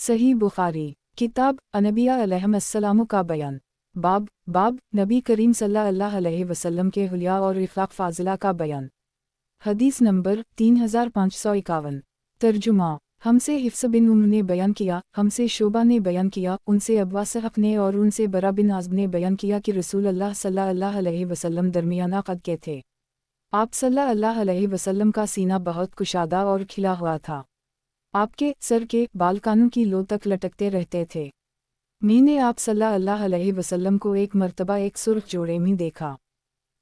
सही बुखारी किताब अनबिया अलैहिस्सलाम का बयान। बाब नबी करीम सल्लल्लाहु अलैहि वसल्लम के हुलिया और इफ़ाक़ फ़ाज़िला का बयान। हदीस नंबर 3551। तर्जुमा। हमसे हिफ्स बिन उम्र ने बयान किया, हमसे शोबा ने बयान किया, उनसे अब्वा सहफ़ ने और उनसे बरा बिन आज़ब ने बयान किया कि रसूल अल्लाह सल्लल्लाहु अलैहि वसल्लम दरमियाना कद के थे। आप सल्लल्लाहु अलैहि वसल्लम का सीना बहुत कुशादा और खिला हुआ था। आपके सर के बाल कानों की लो तक लटकते रहते थे। मैंने आप सल्लल्लाहु अलैहि वसल्लम को एक मर्तबा एक सुर्ख जोड़े में देखा।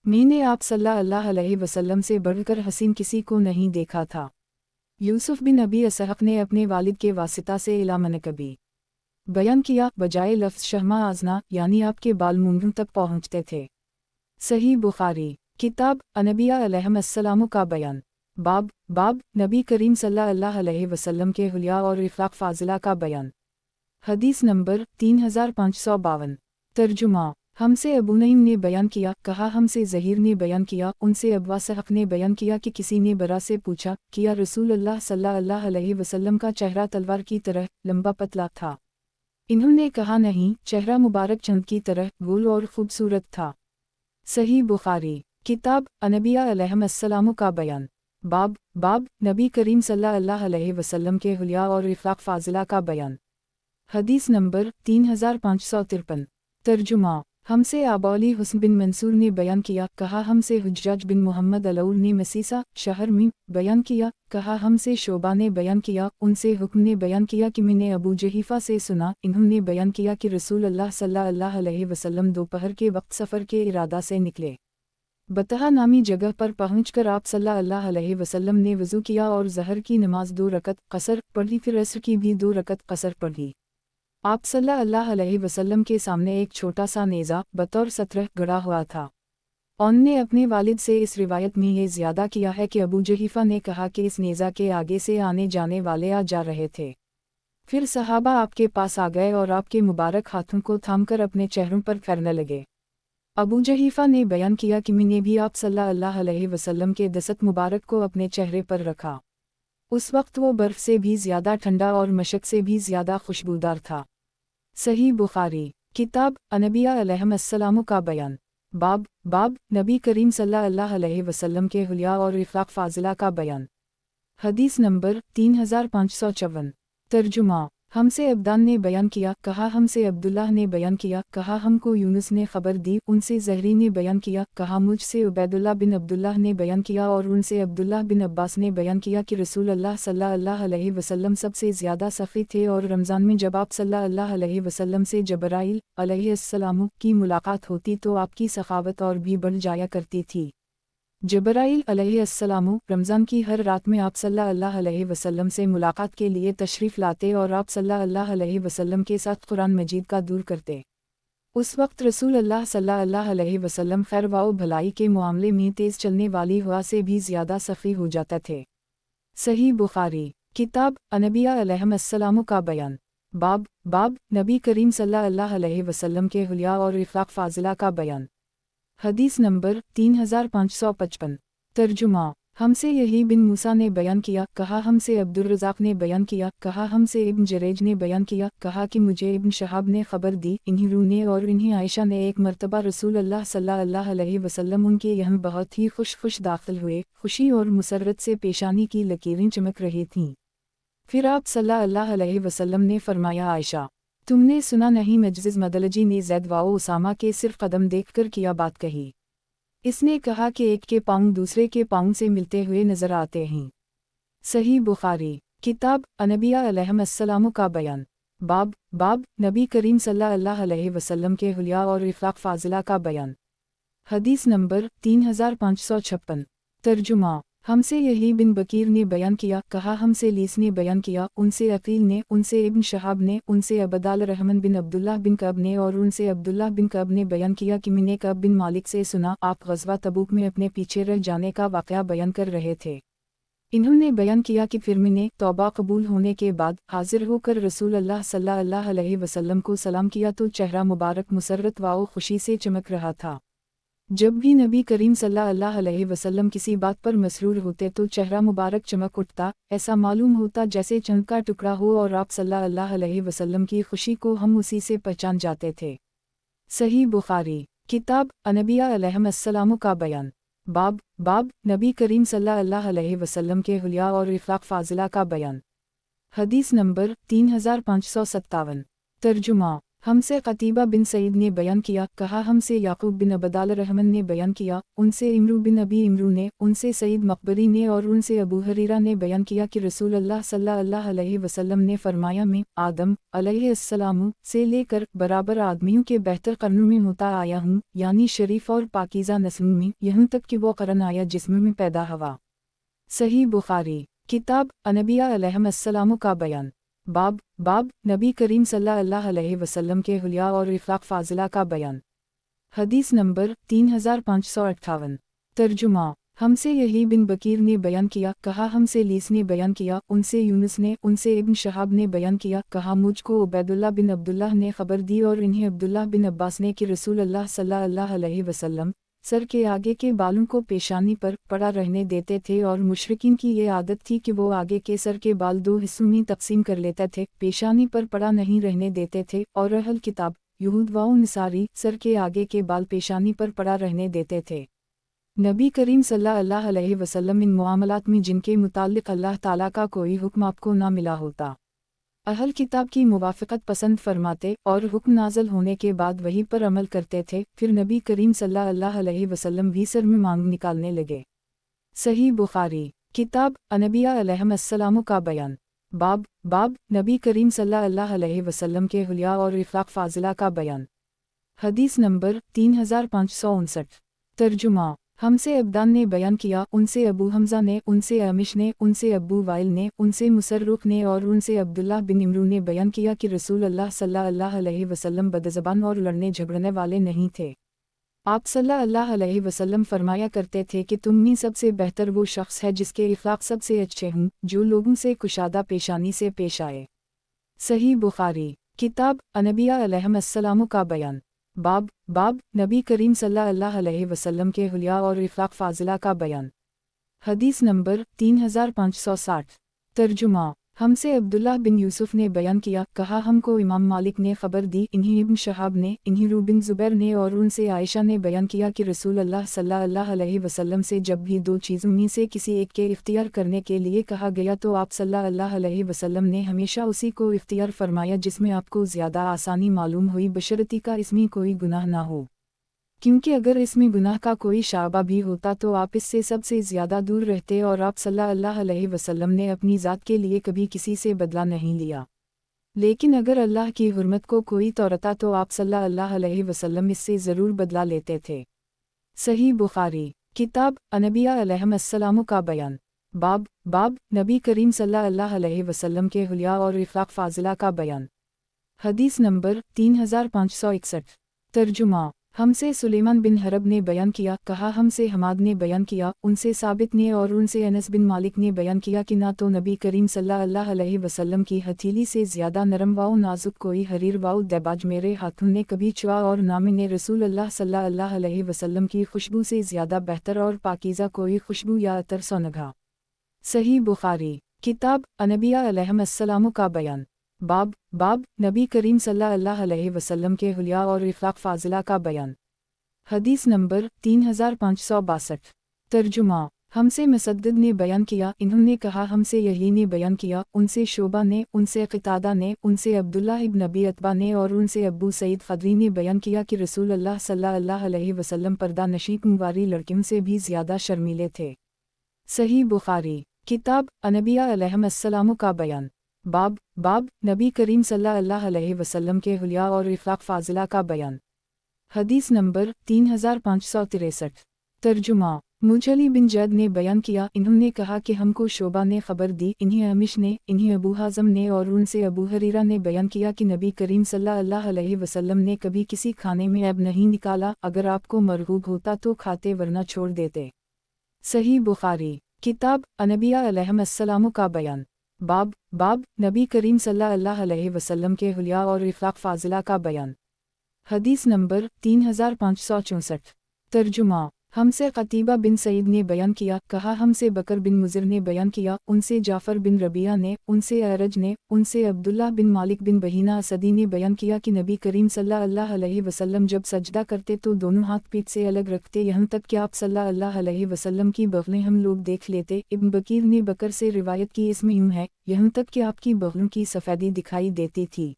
मैंने आप सल्लल्लाहु अलैहि वसल्लम से बढ़कर हसीन किसी को नहीं देखा था। यूसुफ बिन अबी असहफ़ ने अपने वालिद के वासिता से इला मनकबी बयान किया, बजाय लफ्ज़ शहमा आजना, यानी आपके बाल मूंढों तक पहुँचते थे। सही बुखारी किताब अनबिया अलैहिस्सलाम का बयान। बाब नबी करीम सल्लल्लाहु अलैहि वसल्लम के हुलिया और इफ़ाक़ फ़ाज़िला का बयान। हदीस नंबर 3552। तर्जुमा। हमसे अबू नईम ने बयान किया, कहा हमसे ज़हीर ने बयान किया, उनसे अब्वा सहफ़ ने बयान किया कि किसी ने बरा से पूछा, किया रसूल अल्लाह सल्लल्लाहु अलैहि वसल्लम का चेहरा तलवार की तरह लंबा पतला था? इन्होंने कहा नहीं, चेहरा मुबारक चंद की तरह गोल और खूबसूरत था। सही बुखारी किताब अनबिया अलैहिस्सलाम का बयान। बाब नबी करीम सल्लल्लाहु अलैहि वसल्लम के हुलिया और इफ़ाक़ फ़ाज़िला का बयान। हदीस नंबर 3553। तर्जुमा। हमसे आबौली हुस्न बिन मंसूर ने बयान किया, कहा हमसे हुज्जाज बिन मोहम्मद अलौर ने मसीसा शहर में बयान किया, कहा हमसे शोबा ने बयान किया, उनसे हुक्म ने बयान किया कि मैंने अबू जहीफ़ा से सुना, इन्होंने बयान किया कि रसूल अल्लाह सल्लल्लाहु अलैहि वसल्लम दोपहर के वक्त सफ़र के इरादा से निकले। बतहा नामी जगह पर पहुंचकर आप सल्लल्लाहु अलैहि वसल्लम ने वज़ू किया और ज़हर की नमाज 2 रकत क़सर पढ़ी, फिर असर की भी 2 रकत क़सर पढ़ी। आप सल्लल्लाहु अलैहि वसल्लम के सामने एक छोटा सा नेज़ा बतौर सत्रह गड़ा हुआ था। उनने अपने वालिद से इस रिवायत में ये ज़्यादा किया है कि अबू जहीफ़ा ने कहा कि इस नेज़ा के आगे से आने जाने वाले आ जा रहे थे। फिर सहाबा आपके पास आ गए और आपके मुबारक हाथों को थामकर अपने चेहरों पर फेरने लगे। अबू जहीफ़ा ने बयान किया कि मैंने भी आप सल्लल्लाहु अलैहि वसल्लम के दस्त मुबारक को अपने चेहरे पर रखा। उस वक्त वो बर्फ़ से भी ज़्यादा ठंडा और मशक से भी ज़्यादा खुशबूदार था। सही बुखारी किताब अनबिया अलैहिस्सलाम का बयान। बाब नबी करीम सल्लल्लाहु अलैहि वसल्लम के हुलिया और इफ़ाक़ फ़ाज़िला का बयान। हदीस नंबर 3554। तर्जुमा। हमसे अब्दान ने बयान किया, कहा हमसे अब्दुल्लाह ने बयान किया, कहा हमको यूनुस ने खबर दी, उनसे ज़हरी ने बयान किया, कहा मुझसे उबैदुल्लाह बिन अब्दुल्लाह ने बयान किया और उनसे अब्दुल्लाह बिन अब्बास ने बयान किया कि रसूल अल्लाह सल्लल्लाहु अलैहि वसल्लम सबसे ज़्यादा सफ़ी थे और रमज़ान में जब आप सल्लल्लाहु अलैहि वसल्लम से जबराइल अलैहिस्सलाम की मुलाकात होती तो आपकी सखावत और भी बढ़ जाया करती थी। जबराइल अलैहिस्सलाम रमज़ान की हर रात में आप सल्लल्लाहु अलैहि वसल्लम से मुलाकात के लिए तशरीफ़ लाते और आप सल्लल्लाहु अलैहि वसल्लम के साथ कुरान मजीद का दूर करते। उस वक्त रसूल अल्लाह सल्लल्लाहु अलैहि वसल्लम खैर व भलाई के मामले में तेज़ चलने वाली हवा से भी ज़्यादा सफ़ी हो जाते थे। सही बुखारी किताब अनबिया अलैहिस्सलाम का बयान। बाब नबी करीम सल्लल्लाहु अलैहि वसल्लम के हुलिया और इफ़ाक़ फ़ाज़िला का बयान। हदीस नंबर 3555। तर्जुमा। हमसे यही बिन मूसा ने बयान किया, कहा हमसे अब्दुर्रज़ाक़ ने बयान किया, कहा हमसे इब्न जरेज ने बयान किया, कहा कि मुझे इब्न शहाब ने खबर दी, इन्हीं रू ने और इन्हीं आयशा ने एक मर्तबा रसूल अल्लाह सल्लल्लाहु अलैहि वसल्लम उनके यहाँ बहुत ही खुश दाखिल हुए, खुशी और मुसर्रत से पेशानी की लकीरें चमक रही थीं। फिर आप सल्लल्लाहु अलैहि वसल्लम ने फरमाया, आयशा तुमने सुना नहीं मजज़िज़ मदलजी ने ज़ैद व उसामा के सिर्फ कदम देखकर किया बात कही। इसने कहा कि एक के पाँव दूसरे के पाँव से मिलते हुए नज़र आते हैं। सही बुखारी किताब अनबिया अलैहिस्सलाम का बयान। बाब नबी करीम सल्लल्लाहु अलैहि वसल्लम के हुलिया और इफ़ाक़ फ़ाज़िला का बयान। हदीस नंबर 3556। तर्जुमा। हमसे यही बिन बकीर ने बयान किया, कहा हमसे लीस ने बयान किया, उनसे अकील ने, उनसे इब्न शहाब ने, उनसे अबदाल रहमान बिन अब्दुल्लाह बिन कब ने और उनसे अब्दुल्लाह बिन कब ने बयान किया कि मैंने कब बिन मालिक से सुना, आप ग़ज़वा तबूक में अपने पीछे रह जाने का वाक़या बयान कर रहे थे। इन्होंने बयान किया कि फिर मैंने तौबा कबूल होने के बाद हाजिर होकर रसूल अल्लाह सल्लल्लाहु अलैहि वसल्लम को सलाम किया तो चेहरा मुबारक मुसर्रत व खुशी से चमक रहा था। जब भी नबी करीम सल्लल्लाहु अलैहि वसल्लम किसी बात पर मसरूर होते तो चेहरा मुबारक चमक उठता, ऐसा मालूम होता जैसे चंद का टुकड़ा हो और आप सल्लल्लाहु अलैहि वसल्लम की खुशी को हम उसी से पहचान जाते थे। सही बुखारी किताब अनबिया अलैहिस्सलाम का बयान बाब नबी करीम सल्लल्लाहु अलैहि वसल्लम के हुलिया और इफलाक फाजिला का बयान। हदीस नंबर 3557। तर्जुमा हमसे कतीबा बिन सईद ने बयान किया, कहा हमसे याकूब बिन अबदाल रहमान ने बयान किया, उनसे इमरू बिन अबी इमरू ने, उनसे सईद मकबरी ने और उनसे अबू हरीरा ने बयान किया कि रसूल अल्लाह सल्लल्लाहु अलैहि वसल्लम ने फरमाया, मैं आदम अलैहिस्सलाम से लेकर बराबर आदमियों के बेहतर कर्नों में होता आया हूँ, यानी शरीफ और पाकीज़ा नस्लों में, यहाँ तक कि वो कर्न आया जिस्म में पैदा हवा। सही बुखारी किताब अनबिया अलैहिस्सलाम का बयान बाब नबी करीम सल्लल्लाहु अलैहि वसल्लम के हुलिया और इफलाक फाजिला का बयान। हदीस नंबर 3558। तर्जुमा हमसे यही बिन बकीर ने बयान किया, कहा हमसे लीस ने बयान किया, उनसे यूनुस ने, उनसे इब्न शहाब ने बयान किया, कहा मुझको उबैदुल्लाह बिन अब्दुल्लाह ने खबर दी और इन्हें अब्दुल्लाह बिन अब्बास ने कि रसूल अल्लाह सल्लल्लाहु अलैहि वसल्लम सर के आगे के बालों को पेशानी पर पड़ा रहने देते थे और मुशरिकीन की ये आदत थी कि वो आगे के सर के बाल दो हिस्सों में तकसीम कर लेते थे, पेशानी पर पड़ा नहीं रहने देते थे। और अहल किताब यहूद व निसारी सर के आगे के बाल पेशानी पर पड़ा रहने देते थे। नबी करीम सल्लल्लाहु अलैहि वसल्लम इन मामलात में जिनके मुताल्लिक़ अल्लाह ताला का कोई हुक्म आपको ना मिला होता, अहल किताब की मुवाफ़क़त पसंद फरमाते और हुक्म नाज़िल होने के बाद वही पर अमल करते थे, फिर नबी करीम सल्लल्लाहु अलैहि वसल्लम भी सर में मांग निकालने लगे। सही बुखारी किताब अनबिया अलैहिस्सलाम का बयान बाब नबी करीम सल्लल्लाहु अलैहि वसल्लम के हुलिया और इफलाक फाजिला का बयान। हदीस नंबर 3559। तर्जुमा हमसे अब्दान ने बयान किया, उनसे अबू हमज़ा ने, उनसे अमिश ने, उनसे अबू वाइल ने, उनसे मुसर्रुख ने और उनसे अब्दुल्लाह बिन इमरू ने बयान किया कि रसूल अल्लाह सल्लल्लाहु अलैहि वसल्लम बदज़बान और लड़ने झगड़ने वाले नहीं थे। आप सल्लल्लाहु अलैहि वसल्लम फरमाया करते थे कि तुम में सबसे बेहतर वो शख्स है जिसके इखलाक सबसे अच्छे हों, जो लोगों से कुशादा पेशानी से पेश आए। सही बुखारी किताब अनबिया अलैहिस्सलाम का बयान बाब नबी करीम सल्लल्लाहु अलैहि वसल्लम के हुलिया और इफलाक फाजिला का बयान। हदीस नंबर 3560। तर्जुमा हमसे अब्दुल्लाह बिन यूसुफ ने बयान किया, कहा हमको इमाम मालिक ने खबर दी, इन्हीं इब्न शहाब ने, इन्हीं रू बिन ज़ुबैर ने और उनसे आयशा ने बयान किया कि रसूल अल्लाह सल्लल्लाहु अलैहि वसल्लम से जब भी दो चीज़ों में से किसी एक के इख्तियार करने के लिए कहा गया तो आप सल्लल्लाहु अलैहि वसल्लम ने हमेशा उसी को इख्तियार फरमाया जिसमें आपको ज़्यादा आसानी मालूम हुई, बशर्ती का इसमें कोई गुनाह ना हो, क्योंकि अगर इसमें गुनाह का कोई शाबा भी होता तो आप इससे सबसे ज़्यादा दूर रहते। और आप सल्लल्लाहु अलैहि वसल्लम ने अपनी ज़ात के लिए कभी किसी से बदला नहीं लिया, लेकिन अगर अल्लाह की हुर्मत को कोई तोड़ता तो आप सल्लल्लाहु अलैहि वसल्लम इससे ज़रूर बदला लेते थे। सही बुखारी किताब अनबिया अलैहिस्सलाम का बयान बाब नबी करीम सल्लल्लाहु अलैहि वसल्लम के हुलिया और इफलाक फाजिला का बयान। हदीस नंबर 3561। तर्जुमा हमसे सुलेमान बिन हरब ने बयान किया, कहा हमसे हमाद ने बयान किया, उनसे साबित ने और उनसे अनस बिन मालिक ने बयान किया कि ना तो नबी करीम सल्लल्लाहु अलैहि वसल्लम की हथेली से ज़्यादा नरम व नाजुक कोई हरीर व दबाज मेरे हाथों ने कभी छुआ और ना मैंने रसूल अल्लाह सल्लल्लाहु अलैहि वसल्लम की खुशबू से ज़्यादा बेहतर और पाकीज़ा कोई खुशबू या अतर सुनगा। सही बुखारी किताब अनबिया अलैहिस्सलाम का बयान बाब नबी करीम सल्लल्लाहु अलैहि वसल्लम के हुलिया और इफलाक फाजिला का बयान। हदीस नंबर 3562। तर्जुमा हमसे मुसद्दद ने बयान किया, इन्होंने कहा हमसे यही ने बयान किया, उनसे शोबा ने, उनसे क़तादा ने, उनसे अब्दुल्लाह इब्न अबी अतबा ने और उनसे अबू सईद ख़दरी ने बयान किया कि रसूल अल्लाह सल्लल्लाहु अलैहि वसल्लम पर्दा नशी कुंवारी लड़कियों से भी ज़्यादा शर्मीले थे। सही बुखारी किताब अनबिया अलैहिस्सलाम का बयान बाब नबी करीम सल्लल्लाहु अलैहि वसल्लम के हुलिया और इफलाक फाजिला का बयान। हदीस नंबर 3563। तर्जुमा मुजली बिन जद ने बयान किया, इन्होंने कहा कि हमको शोबा ने खबर दी, इन्हें अमिश ने, इन्हें अबू हाज़म ने और उनसे अबू हरीरा ने बयान किया कि नबी करीम सल्लल्लाहु अलैहि वसल्लम ने कभी किसी खाने में ऐब नहीं निकाला, अगर आपको मरगूब होता तो खाते वरना छोड़ देते। सही बुखारी किताब अनबिया अलैहिस्सलाम का बयान बाब नबी करीम सल्लल्लाहु अलैहि वसल्लम के हुलिया और इफलाक फाजिला का बयान। हदीस नंबर 3564। ترجمہ ہمسے قتیبہ بن سعید نے بیان کیا، کہا ہمسے بکر بن مضر نے بیان کیا، ان سے جعفر بن ربیعہ نے، ان سے اعرج نے، ان سے عبداللہ بن مالک بن بحینہ اسدی نے بیان کیا کہ نبی کریم صلی اللہ علیہ وسلم جب سجدہ کرتے تو دونوں ہاتھ پیٹھ سے الگ رکھتے، یہاں تک کہ آپ صلی اللہ علیہ وسلم کی بغلیں ہم لوگ دیکھ لیتے۔ ابن بکیر نے بکر سے روایت کی، اس میں یوں ہے، یہاں تک کہ آپ کی بغلوں کی سفیدی دکھائی دیتی تھی۔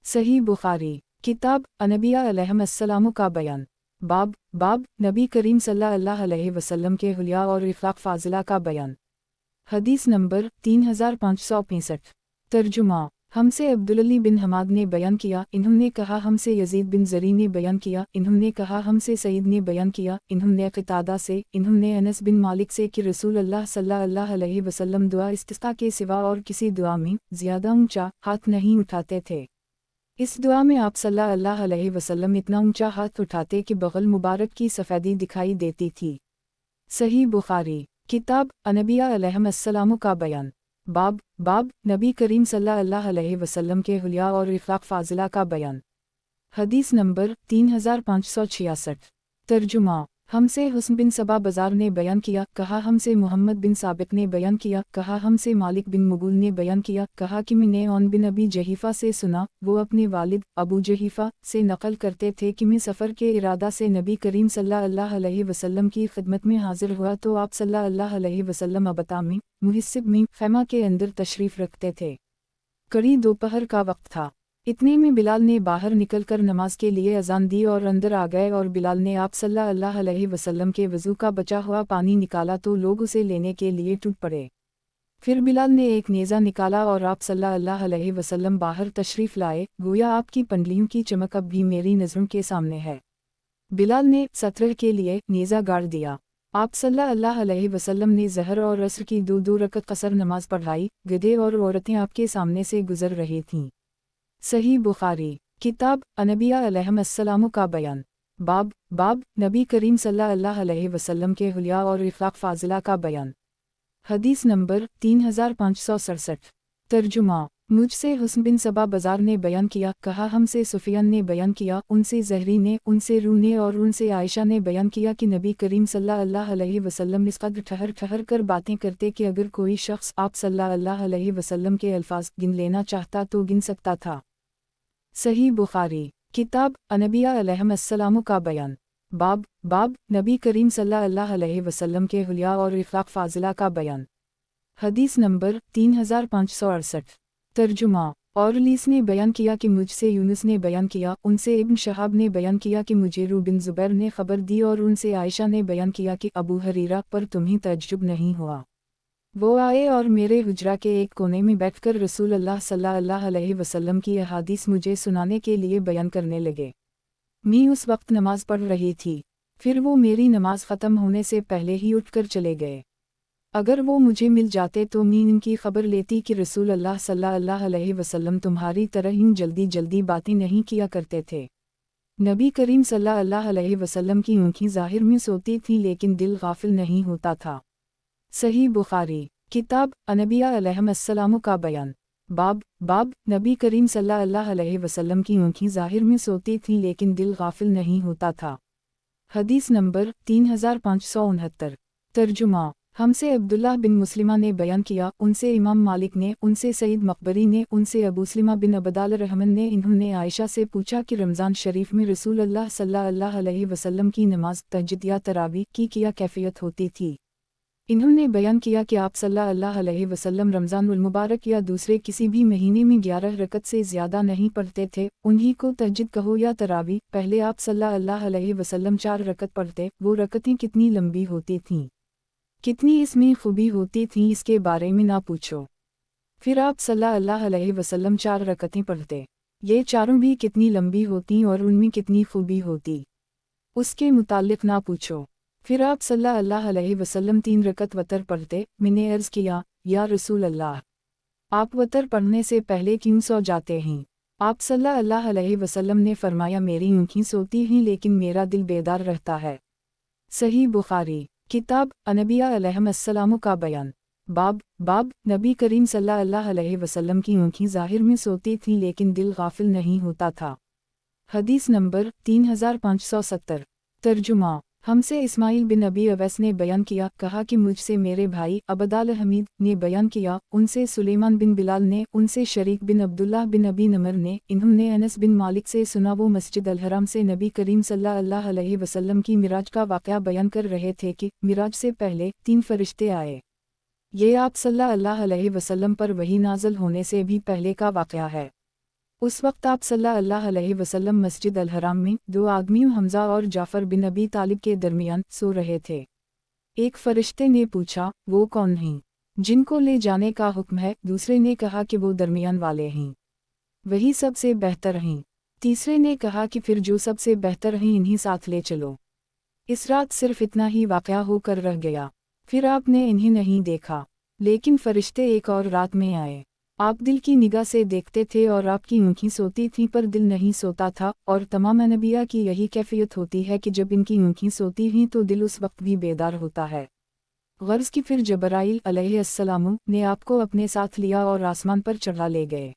صحیح بخاری کتاب انبیاء علیہم السلام کا بیان۔ باب نبی کریم صلی اللہ علیہ وسلم کے حلیہ اور اخلاق فاضلہ کا بیان۔ حدیث نمبر 3565۔ ترجمہ ہم سے عبداللہ بن حماد نے بیان کیا، انہوں نے کہا ہم سے یزید بن زری نے بیان کیا، انہوں نے کہا ہم سے سعید نے بیان کیا، انہوں نے قتادہ سے، انہوں نے انس بن مالک سے کہ رسول اللہ صلی اللہ علیہ وسلم دعا استسقاء کے سوا اور کسی دعا میں زیادہ اونچا ہاتھ نہیں اٹھاتے تھے۔ اس دعا میں آپ صلی اللہ علیہ وسلم اتنا اونچا ہاتھ اٹھاتے کہ بغل مبارک کی سفیدی دکھائی دیتی تھی۔ صحیح بخاری کتاب انبیاء علیہم السلام کا بیان۔ باب نبی کریم صلی اللہ علیہ وسلم کے حلیہ اور اخلاق فاضلہ کا بیان۔ حدیث نمبر 3566۔ ترجمہ ہم سے حسن بن صبا بزار نے بیان کیا، کہا ہم سے محمد بن سابق نے بیان کیا، کہا ہم سے مالک بن مغول نے بیان کیا، کہا کہ میں نے عون بن ابی جحیفہ سے سنا، وہ اپنے والد ابو جحیفہ سے نقل کرتے تھے کہ میں سفر کے ارادہ سے نبی کریم صلی اللہ علیہ وسلم کی خدمت میں حاضر ہوا تو آپ صلی اللہ علیہ وسلم ابتا میں محسب میں خیمہ کے اندر تشریف رکھتے تھے۔ کڑی دوپہر کا وقت تھا، اتنے میں بلال نے باہر نکل کر نماز کے لیے اذان دی اور اندر آ گئے، اور بلال نے آپ صلی اللہ علیہ وسلم کے وضو کا بچا ہوا پانی نکالا تو لوگ اسے لینے کے لیے ٹوٹ پڑے۔ پھر بلال نے ایک نیزہ نکالا اور آپ صلی اللہ علیہ وسلم باہر تشریف لائے، گویا آپ کی پنڈلیوں کی چمک اب بھی میری نظروں کے سامنے ہے۔ بلال نے سترہ کے لیے نیزہ گاڑ دیا۔ آپ صلی اللہ علیہ وسلم نے ظہر اور عصر کی دو رکعت قصر نماز پڑھائی، گدھے اور عورتیں آپ کے سامنے سے گزر رہی تھیں۔ صحیح بخاری کتاب انبیاء علیہم السلام کا بیان۔ باب نبی کریم صلی اللہ علیہ وسلم کے حلیہ اور اخلاق فاضلہ کا بیان۔ حدیث نمبر 3567۔ ترجمہ مجھ سے حسن بن صبا بزار نے بیان کیا، کہا ہم سے سفیان نے بیان کیا، ان سے زہری نے، ان سے روح نے اور ان سے عائشہ نے بیان کیا کہ نبی کریم صلی اللہ علیہ وسلم اس قدر ٹھہر کر باتیں کرتے کہ اگر کوئی شخص آپ صلی اللہ علیہ وسلم کے الفاظ گن لینا چاہتا تو گن سکتا تھا۔ صحیح بخاری کتاب انبیاء علیہم السلام کا بیان۔ باب نبی کریم صلی اللہ علیہ وسلم کے حلیہ اور اخلاق فاضلہ کا بیان۔ حدیث نمبر 3568۔ ترجمہ اور لیس نے بیان کیا کہ مجھ سے یونس نے بیان کیا، ان سے ابن شہاب نے بیان کیا کہ مجھے روح بن زبیر نے خبر دی، اور ان سے عائشہ نے بیان کیا کہ ابو ہریرہ پر تمہیں تعجب نہیں ہوا؟ وہ آئے اور میرے حجرہ کے ایک کونے میں بیٹھ کر رسول اللہ صلی اللہ علیہ وسلم کی احادیث مجھے سنانے کے لیے بیان کرنے لگے۔ میں اس وقت نماز پڑھ رہی تھی، پھر وہ میری نماز ختم ہونے سے پہلے ہی اٹھ کر چلے گئے۔ اگر وہ مجھے مل جاتے تو میں ان کی خبر لیتی کہ رسول اللہ صلی اللہ علیہ وسلم تمہاری طرح یوں جلدی باتیں نہیں کیا کرتے تھے۔ نبی کریم صلی اللہ علیہ وسلم کی آنکھیں ظاہر میں سوتی تھیں لیکن دل غافل نہیں ہوتا تھا۔ صحیح بخاری کتاب انبیاء علیہم السلام کا بیان۔ باب نبی کریم صلی اللہ علیہ وسلم کی آنکھیں ظاہر میں سوتی تھیں لیکن دل غافل نہیں ہوتا تھا۔ حدیث نمبر 3569۔ ترجمہ ہم سے عبداللہ بن مسلمہ نے بیان کیا، ان سے امام مالک نے، ان سے سعید مقبری نے، ان سے ابو سلمہ بن عبدال الرحمن نے، انہوں نے عائشہ سے پوچھا کہ رمضان شریف میں رسول اللہ صلی اللہ علیہ وسلم کی نماز تہجد یا تراویح کی کیا کیفیت ہوتی تھی؟ انہوں نے بیان کیا کہ آپ صلی اللہ علیہ وسلم رمضان المبارک یا دوسرے کسی بھی مہینے میں 11 رکعت سے زیادہ نہیں پڑھتے تھے، انہی کو تہجد کہو یا تراویح۔ پہلے آپ صلی اللہ علیہ وسلم 4 رکعت پڑھتے، وہ رکعتیں کتنی لمبی ہوتی تھیں، کتنی اس میں خوبی ہوتی تھی، اس کے بارے میں نہ پوچھو۔ پھر آپ صلی اللہ علیہ وسلم 4 رکعتیں پڑھتے، یہ چاروں بھی کتنی لمبی ہوتی اور ان میں کتنی خوبی ہوتی، اس کے متعلق نہ پوچھو۔ پھر آپ صلی اللہ علیہ وسلم 3 رکعت وتر پڑھتے۔ میں نے عرض کیا، یا رسول اللہ، آپ وتر پڑھنے سے پہلے کیوں سو جاتے ہیں؟ آپ صلی اللہ علیہ وسلم نے فرمایا، میری آنکھیں سوتی ہیں لیکن میرا دل بیدار رہتا ہے۔ صحیح بخاری کتاب انبیاء علیہم السلام کا بیان۔ باب نبی کریم صلی اللہ علیہ وسلم کی آنکھیں ظاہر میں سوتی تھیں لیکن دل غافل نہیں ہوتا تھا۔ حدیث نمبر 3570۔ ترجمہ हमसे इस्माइल बिन अबी अवैस ने बयान किया, कहा कि मुझसे मेरे भाई अबदाल हमीद ने बयान किया, उनसे सुलेमान बिन बिलाल ने, उनसे शरीक बिन अब्दुल्लाह बिन अबी नमर ने, इन्होंने अनस बिन मालिक से सुना, वो मस्जिद अल हराम से नबी करीम सल्लल्लाहु अलैहि वसल्लम की मिराज का वाक़या बयान कर रहे थे कि मिराज से पहले 3 फरिश्ते आए। ये आप सल्लल्लाहु अलैहि वसल्लम पर वही नाज़िल होने से भी पहले का वाक़या है। उस वक्त आप सल्लल्लाहु अलैहि वसल्लम मस्जिद अल हराम में 2 आदमियों हमज़ा और जाफ़र बिन अबी तालिब के दरमियान सो रहे थे। एक फरिश्ते ने पूछा, वो कौन हैं जिनको ले जाने का हुक्म है? दूसरे ने कहा कि वो दरमियान वाले हैं, वही सबसे बेहतर हैं। तीसरे ने कहा कि फिर जो सबसे बेहतर हैं इन्हीं साथ ले चलो। इस रात सिर्फ इतना ही वाक़या होकर रह गया, फिर आपने इन्हें नहीं देखा। लेकिन फरिश्ते एक और रात में आए। आप दिल की निगाह से देखते थे और आपकी आँखें सोती थीं पर दिल नहीं सोता था, और तमाम नबिया की यही कैफियत होती है कि जब इनकी आँखें सोती हैं तो दिल उस वक्त भी बेदार होता है। गर्ज़ की फिर जबराइल अलैहिस्सलाम ने आपको अपने साथ लिया और आसमान पर चढ़ा ले गए।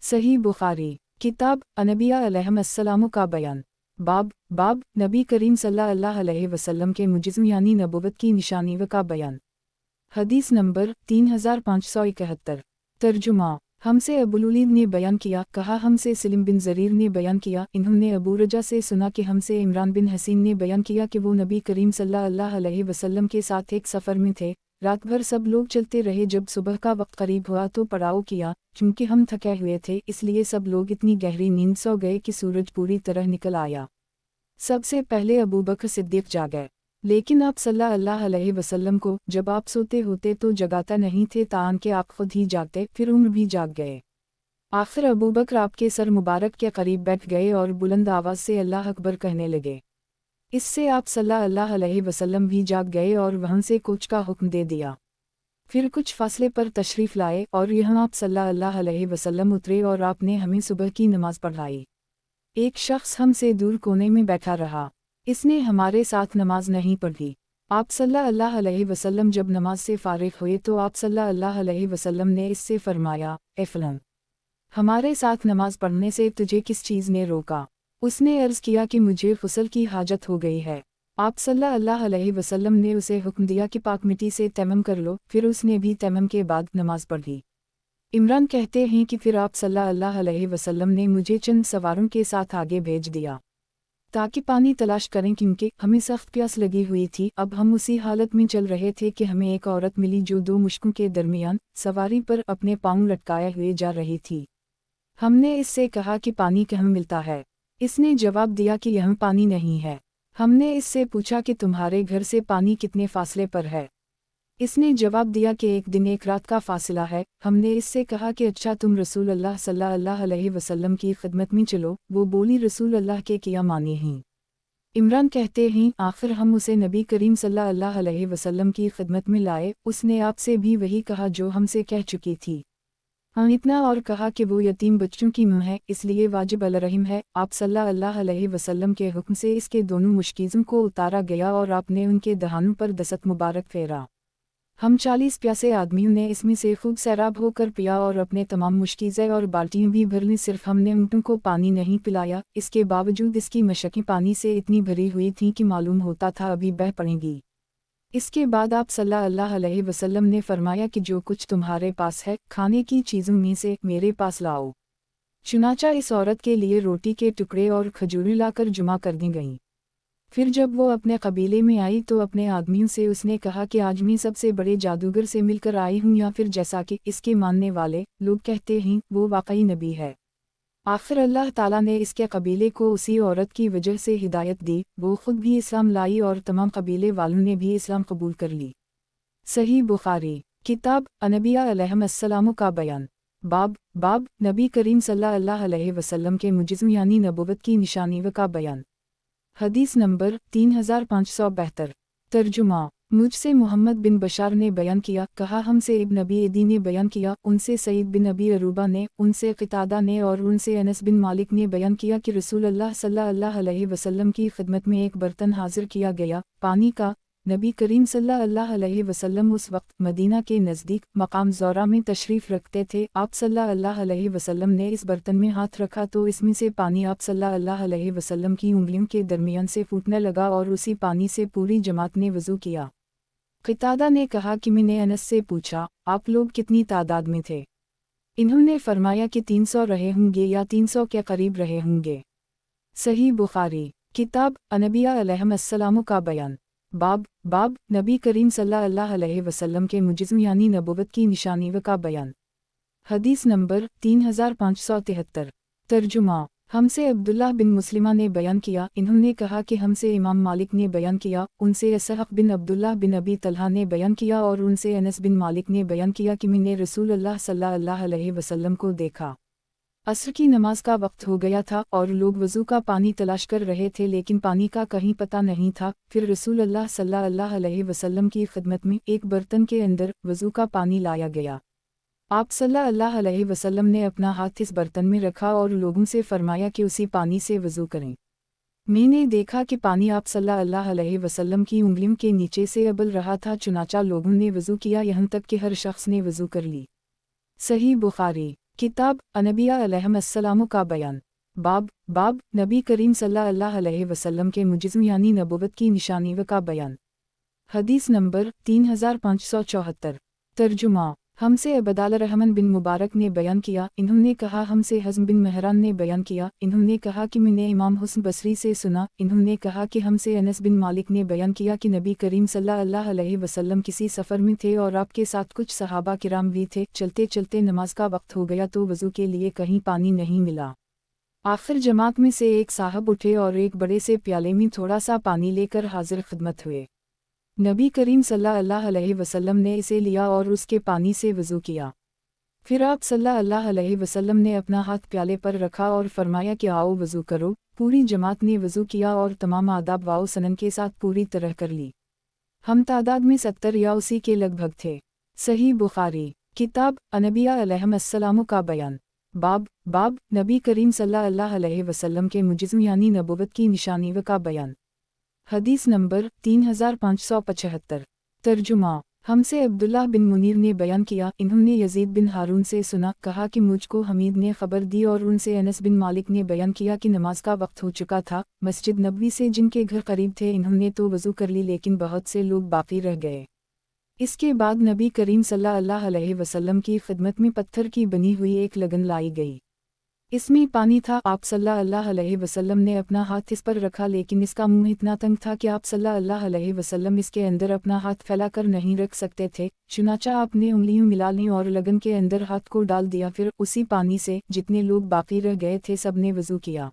सही बुखारी किताब अनबिया अलैहिस्सलाम का बयान। बाब नबी करीम सल्लल्लाहु अलैहि वसल्लम के मुजिज़्म यानी नबुव्वत की निशानी का बयान। हदीस नंबर 3571। तर्जुमा। हमसे अबूलुलीद ने बयान किया, कहा हमसे सलीम बिन ज़रीर ने बयान किया, इन्होंने अबू रजा से सुना कि हमसे इमरान बिन हसीन ने बयान किया कि वो नबी करीम सल्लल्लाहु अलैहि वसल्लम के साथ एक सफ़र में थे। रात भर सब लोग चलते रहे, जब सुबह का वक्त करीब हुआ तो पड़ाव किया। चूँकि हम थके हुए थे इसलिए सब लोग इतनी गहरी नींद सो गए कि सूरज पूरी तरह निकल आया। सबसे पहले अबू बकर सिद्दीक़ जागे, लेकिन आप सल्लल्लाहु अलैहि वसल्लम को जब आप सोते होते तो जगाता नहीं थे, तान के आप खुद ही जागते, फिर उम्र भी जाग गए। आखिर अबू बकर आपके सर मुबारक के करीब बैठ गए और बुलंद आवाज़ से अल्लाह अकबर कहने लगे। इससे आप सल्लल्लाहु अलैहि वसल्लम भी जाग गए और वहाँ से कूच का हुक्म दे दिया। फिर कुछ फासले पर तशरीफ़ लाए और यहाँ आप सल्लल्लाहु अलैहि वसल्लम उतरे और आपने हमें सुबह की नमाज पढ़ाई। एक शख्स हमसे दूर कोने में बैठा रहा, इसने हमारे साथ नमाज नहीं पढ़ी। आप सल्लल्लाहु अलैहि वसल्लम जब नमाज से फारिग हुए तो आप सल्लल्लाहु अलैहि वसल्लम ने इससे फरमाया, ए फलन, हमारे साथ नमाज पढ़ने से तुझे किस चीज़ ने रोका? उसने अर्ज़ किया कि मुझे गुस्ल की हाजत हो गई है। आप सल्लल्लाहु अलैहि वसल्लम ने उसे हुक्म दिया कि पाक मिट्टी से तैमम कर लो, फिर उसने भी तैमम के बाद नमाज पढ़ी। इमरान कहते हैं कि फिर आप सल्लल्लाहु अलैहि वसल्लम ने मुझे चंद सवारों के साथ आगे भेज दिया ताकि पानी तलाश करें, क्योंकि हमें सख्त प्यास लगी हुई थी। अब हम उसी हालत में चल रहे थे कि हमें एक औरत मिली जो 2 मुश्कों के दरमियान सवारी पर अपने पाँव लटकाए हुए जा रही थी। हमने इससे कहा कि पानी कहाँ मिलता है? इसने जवाब दिया कि यहाँ पानी नहीं है। हमने इससे पूछा कि तुम्हारे घर से पानी कितने फासले पर है? इसने जवाब दिया कि 1 दिन 1 रात का फासला है। हमने इससे कहा कि अच्छा, तुम रसूल अल्लाह सल्लल्लाहु अलैहि वसल्लम की खिदमत में चलो। वो बोली, रसूल अल्लाह के किया माने हैं। इमरान कहते हैं, आखिर हम उसे नबी करीम सल्लल्लाहु अलैहि वसल्लम की खिदमत में लाए। उसने आपसे भी वही कहा जो हमसे कह चुकी थी। हाँ, इतना और कहा कि वो यतीम बच्चों की मां है, इसलिए वाजिब अलरहिम है। आप सल्लल्लाहु अलैहि वसल्लम के हुक्म से इसके दोनों मुश्किज़ों को उतारा गया और आपने उनके दहानों पर दस्तक मुबारक फेरा। हम 40 प्यासे आदमियों ने इसमें से खूब सैराब होकर पिया और अपने तमाम मुश्किज़ें और बाल्टियाँ भी भर लीं, सिर्फ हमने ऊँटों को पानी नहीं पिलाया। इसके बावजूद इसकी मशकें पानी से इतनी भरी हुई थीं कि मालूम होता था अभी बह पड़ेंगी। इसके बाद आप सल्लल्लाहु अलैहि वसल्लम ने फरमाया कि जो कुछ तुम्हारे पास है खाने की चीज़ों में से मेरे पास लाओ। चुनाचा इस औरत के लिए रोटी के टुकड़े और खजूरें लाकर जुमा कर दी गईं। फिर जब वो अपने कबीले में आई तो अपने आदमियों से उसने कहा कि आज मैं सबसे बड़े जादूगर से मिलकर आई हूँ, या फिर जैसा कि इसके मानने वाले लोग कहते हैं वो वाकई नबी है। आखिर अल्लाह ताला ने इसके कबीले को उसी औरत की वजह से हिदायत दी। वो खुद भी इस्लाम लाई और तमाम कबीले वालों ने भी इस्लाम कबूल कर ली। सही बुखारी किताब अनबिया अलैहिस्सलाम का बयान। बाब नबी करीम सल्लल्लाहु अलैहि वसल्लम के मुजिज़्म यानी नबुव्वत की निशानी का बयान। हदीस नंबर 3572। तर्जुमा। मुझसे मोहम्मद बिन बशार ने बयान किया, कहा हमसे इब्न अबी एदी ने बयान किया, उनसे सईद बिन अबी अरूबा ने, उनसे क़तादा ने और उनसे अनस बिन मालिक ने बयान किया कि रसूल अल्लाह सल्लल्लाहु अलैहि वसल्लम की खिदमत में एक बर्तन हाजिर किया गया पानी का। नबी करीम सल्लल्लाहु अलैहि वसल्लम उस वक्त मदीना के नज़दीक मकाम ज़ौरा में तशरीफ़ रखते थे। आप सल्लल्लाहु अलैहि वसल्लम ने इस बर्तन में हाथ रखा तो इसमें से पानी आप सल्लल्लाहु अलैहि वसल्लम की उंगलियों के दरमियान से फूटने लगा और उसी पानी से पूरी जमात ने वज़ू किया। क़तादा ने कहा कि मैंने अनस से पूछा, आप लोग कितनी तादाद में थे? इन्होंने फरमाया कि 300 रहे होंगे या 300 के करीब रहे होंगे। सही बुखारी किताब अनबिया अलैहिस्सलाम का बयान। बाब नबी करीम सल्लल्लाहु अलैहि वसल्लम के मुजिज़्म यानी नबुव्वत की निशानी का बयान। हदीस नंबर 3573। तर्जुमा हमसे अब्दुल्लाह बिन मुस्लिमा ने बयान किया, इन्होंने कहा कि हमसे इमाम मालिक ने बयान किया, उनसे इसहक़ बिन अब्दुल्लाह बिन अबी तलहा ने बयान किया और उनसे अनस बिन मालिक ने बयान किया कि मैंने रसूलुल्लाह सल्लल्लाहु अलैहि वसल्लम को देखा। असर की नमाज का वक्त हो गया था और लोग वज़ू का पानी तलाश कर रहे थे लेकिन पानी का कहीं पता नहीं था। फिर रसूलुल्लाह सल्लल्लाहु अलैहि वसल्लम की खिदमत में एक बर्तन के अंदर वज़ू का पानी लाया गया। आप सल्लल्लाहु अलैहि वसल्लम ने अपना हाथ इस बर्तन में रखा और लोगों से फरमाया कि उसी पानी से वज़ू करें। मैंने देखा कि पानी आप सल्लल्लाहु अलैहि वसल्लम की उंगलियों के नीचे से उबल रहा था, चुनाचा लोगों ने वज़ू किया यहाँ तक कि हर शख्स ने वज़ू कर ली। सही बुखारी किताब अनबिया अलैहिस्सलाम का बयान। बाब नबी करीम सल्लल्लाहु अलैहि वसल्लम के मुजिज़्म यानी नबुव्वत की निशानी का बयान। हदीस नंबर 3574। तर्जुमा हमसे अबदाल रहमान बिन मुबारक ने बयान किया, इन्होंने कहा हमसे हज़्म बिन महरान ने बयान किया, इन्होंने कहा कि मैंने इमाम हुस्न बसरी से सुना, इन्होंने कहा कि हमसे अनस बिन मालिक ने बयान किया कि नबी करीम सल्लल्लाहु अलैहि वसल्लम किसी सफ़र में थे और आपके साथ कुछ सहाबा किराम भी थे। चलते चलते नमाज का वक्त हो गया तो वज़ू के लिए कहीं पानी नहीं मिला। आखिर जमात में से एक साहब उठे और एक बड़े से प्याले में थोड़ा सा पानी लेकर हाजिर खिदमत हुए। नबी करीम सल्लल्लाहु अलैहि वसल्लम ने इसे लिया और उसके पानी से वज़ू किया। फिर आप सल्लल्लाहु अलैहि वसल्लम ने अपना हाथ प्याले पर रखा और फरमाया कि आओ वज़ू करो। पूरी जमात ने वज़ू किया और तमाम आदाब वाओ सनन के साथ पूरी तरह कर ली। हम तादाद में 70 या उसी के लगभग थे। सही बुखारी किताब अनबिया अलैहिस्सलाम का बयान। बाब नबी करीम सल्लल्लाहु अलैहि वसल्लम के मुजिज़्म यानी नबुव्वत की निशानी का बयान। हदीस नंबर 3575। तर्जुमा हमसे अब्दुल्लाह बिन मुनीर ने बयान किया, इन्होंने यजीद बिन हारून से सुना, कहा कि मुझको हमीद ने खबर दी और उनसे अनस बिन मालिक ने बयान किया कि नमाज का वक्त हो चुका था। मस्जिद नबवी से जिनके घर करीब थे इन्होंने तो वज़ू कर ली लेकिन बहुत से लोग बाकी रह गए। इसके बाद नबी करीम सल्लल्लाहु अलैहि वसल्लम की खिदमत में पत्थर की बनी हुई एक लगन लाई गई। इसमें पानी था। आप सल्लल्लाहु अलैहि वसल्लम ने अपना हाथ इस पर रखा लेकिन इसका मुंह इतना तंग था कि आप सल्लल्लाहु अलैहि वसल्लम इसके अंदर अपना हाथ फैलाकर नहीं रख सकते थे। चुनाचा आपने उंगलियों मिला ली और लगन के अंदर हाथ को डाल दिया। फिर उसी पानी से जितने लोग बाकी रह गए थे सब ने वज़ू किया।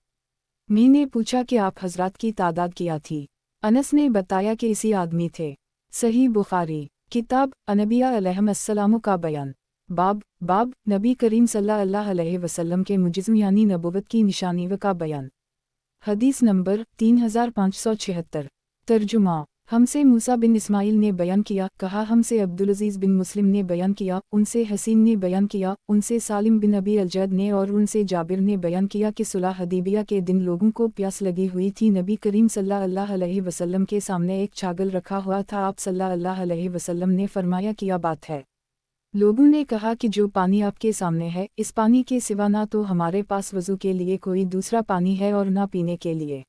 मैंने पूछा कि आप हजरात की तादाद क्या थी? अनस ने बताया कि इसी आदमी थे। सही बुखारी किताब अनबिया अलैहिस्सलाम का बयान। बाब नबी करीम सल्लल्लाहु अलैहि वसल्लम के मुजिज़्म यानी नबुव्वत की निशानी का बयान। हदीस नंबर 3576। तर्जुमा हमसे मूसा बिन इस्माइल ने बयान किया, कहा हमसे अब्दुल अज़ीज़ बिन मुस्लिम ने बयान किया, उनसे हसीन ने बयान किया, उनसे सालिम बिन अबी अल-जद ने और उनसे जाबिर ने बयान किया कि सुलह हदीबिया के दिन लोगों को प्यास लगी हुई थी। नबी करीम सल्लल्लाहु अलैहि वसल्लम के सामने एक छागल रखा हुआ था। आप सल्लल्लाहु अलैहि वसल्लम ने फरमाया क्या बात है? लोगों ने कहा कि जो पानी आपके सामने है इस पानी के सिवा ना तो हमारे पास वज़ू के लिए कोई दूसरा पानी है और ना पीने के लिए।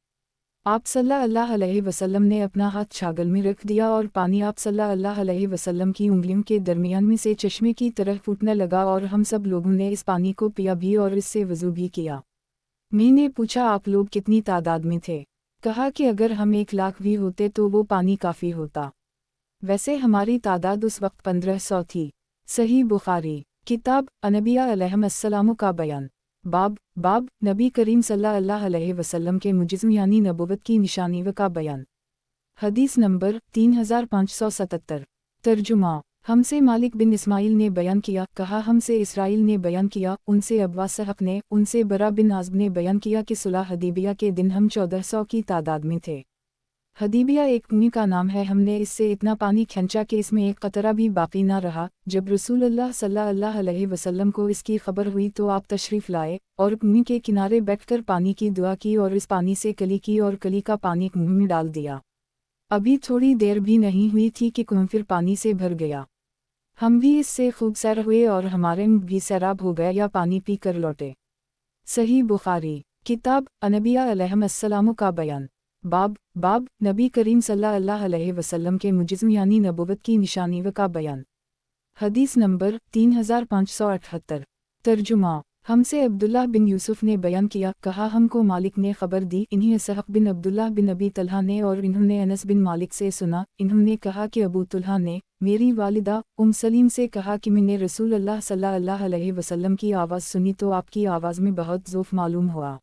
आप सल्लल्लाहु अलैहि वसल्लम ने अपना हाथ छागल में रख दिया और पानी आप सल्लल्लाहु अलैहि वसल्लम की उंगलियों के दरमियान में से चश्मे की तरह फूटने लगा और हम सब लोगों ने इस पानी को पिया भी और इससे वज़ू भी किया। मैंने पूछा आप लोग कितनी तादाद में थे? कहा कि अगर हम 1 लाख भी होते तो वो पानी काफ़ी होता। वैसे हमारी तादाद उस वक्त 1500 थी। सही बुखारी किताब अनबिया अलैहिस्सलाम का बयान। बाब नबी करीम सल्लल्लाहु अलैहि वसल्लम के मुजिज़्म यानी नबुव्वत की निशानी का बयान। हदीस नंबर 3577। तर्जुमा हमसे मालिक बिन इस्माइल ने बयान किया, कहा हमसे इसराइल ने बयान किया, उनसे अब्वा सहक ने, उनसे बरा बिन आज़ब ने बयान किया कि सुलह हदीबिया के दिन हम 1400 की तादाद में थे। हदीबिया एक कुएं का नाम है। हमने इससे इतना पानी खींचा कि इसमें एक कतरा भी बाकी ना रहा। जब रसूलुल्लाह सल्लल्लाहु अलैहि वसल्लम को इसकी खबर हुई तो आप तशरीफ़ लाए और कुएं के किनारे बैठकर पानी की दुआ की और इस पानी से कली की और कली का पानी मुंह में डाल दिया। अभी थोड़ी देर भी नहीं हुई थी कि कुआं फिर पानी से भर गया। हम भी इससे खूब सैर हुए और हमारे मुंह भी सैराब हो गए या पानी पी कर लौटे। सही बुखारी किताब अनबिया अलैहिस्सलाम का बयान। बाब नबी करीम सल्लल्लाहु अलैहि वसल्लम के मुजिज़्म यानी नबुव्वत की निशानी व का बयान। हदीस नंबर 3578। तर्जुमा। हमसे अब्दुल्लाह बिन यूसुफ ने बयान किया, कहा हमको मालिक ने खबर दी, इन्हीं इसहक़ बिन अब्दुल्लाह बिन अबी तलहा ने, और इन्होंने अनस बिन मालिक से सुना, इन्होंने कहा कि अबू तुल्हा ने मेरी वालिदा सलीम से कहा कि मैंने रसूल अल्लाह सल्लल्लाहु अलैहि वसल्लम की आवाज़ सुनी तो आपकी आवाज़ में बहुत ज़ौफ़ मालूम हुआ।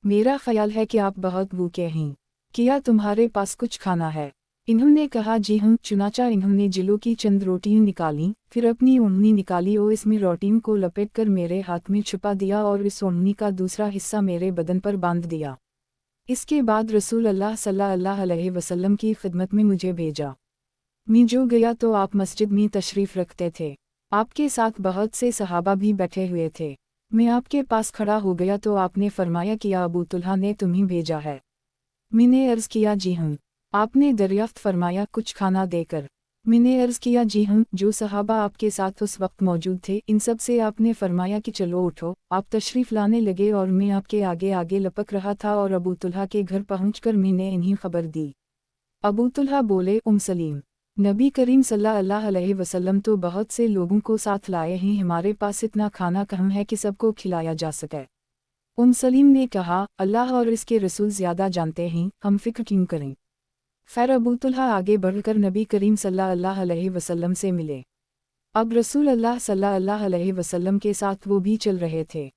मेरा ख्याल है कि आप बहुत भूखे हैं, क्या तुम्हारे पास कुछ खाना है? इन्होंने कहा जी हूँ। चुनाचा इन्होंने जिलों की चंद रोटियाँ निकाली, फिर अपनी ओढ़नी निकाली और इसमें रोटियों को लपेटकर मेरे हाथ में छुपा दिया और इस ओढ़नी का दूसरा हिस्सा मेरे बदन पर बांध दिया। इसके बाद रसूल अल्लाह सल्लल्लाहु अलैहि वसल्लम की खिदमत में मुझे भेजा। मैं जो गया तो आप मस्जिद में तशरीफ़ रखते थे। आपके साथ बहुत से सहाबा भी बैठे हुए थे। मैं आपके पास खड़ा हो गया तो आपने फरमाया कि अबू तुल्हा ने तुम्हें भेजा है। मैंने अर्ज़ किया जी हूँ। आपने दरियाफ्त फरमाया कुछ खाना देकर। मैंने अर्ज़ किया जी हूँ। जो सहाबा आपके साथ उस वक्त मौजूद थे इन सब से आपने फरमाया कि चलो उठो। आप तशरीफ़ लाने लगे और मैं आपके आगे आगे लपक रहा था और अबू तुल्हा के घर पहुँचकर मैंने इन्हीं खबर दी। अबू तुल्हा बोले, सलीम, नबी करीम सल्लल्लाहु अलैहि वसल्लम तो बहुत से लोगों को साथ लाए हैं, हमारे पास इतना खाना कहाँ है कि सबको खिलाया जा सके। सलीम ने कहा, अल्लाह और इसके रसूल ज़्यादा जानते हैं, हम फ़िक्र क्यों करें। खैर अबू तुल्हा आगे बढ़कर नबी करीम सल्लल्लाहु अलैहि वसल्लम से मिले। अब रसूल अल्लाह सल्लल्लाहु अलैहि वसल्लम के साथ वो भी चल रहे थे।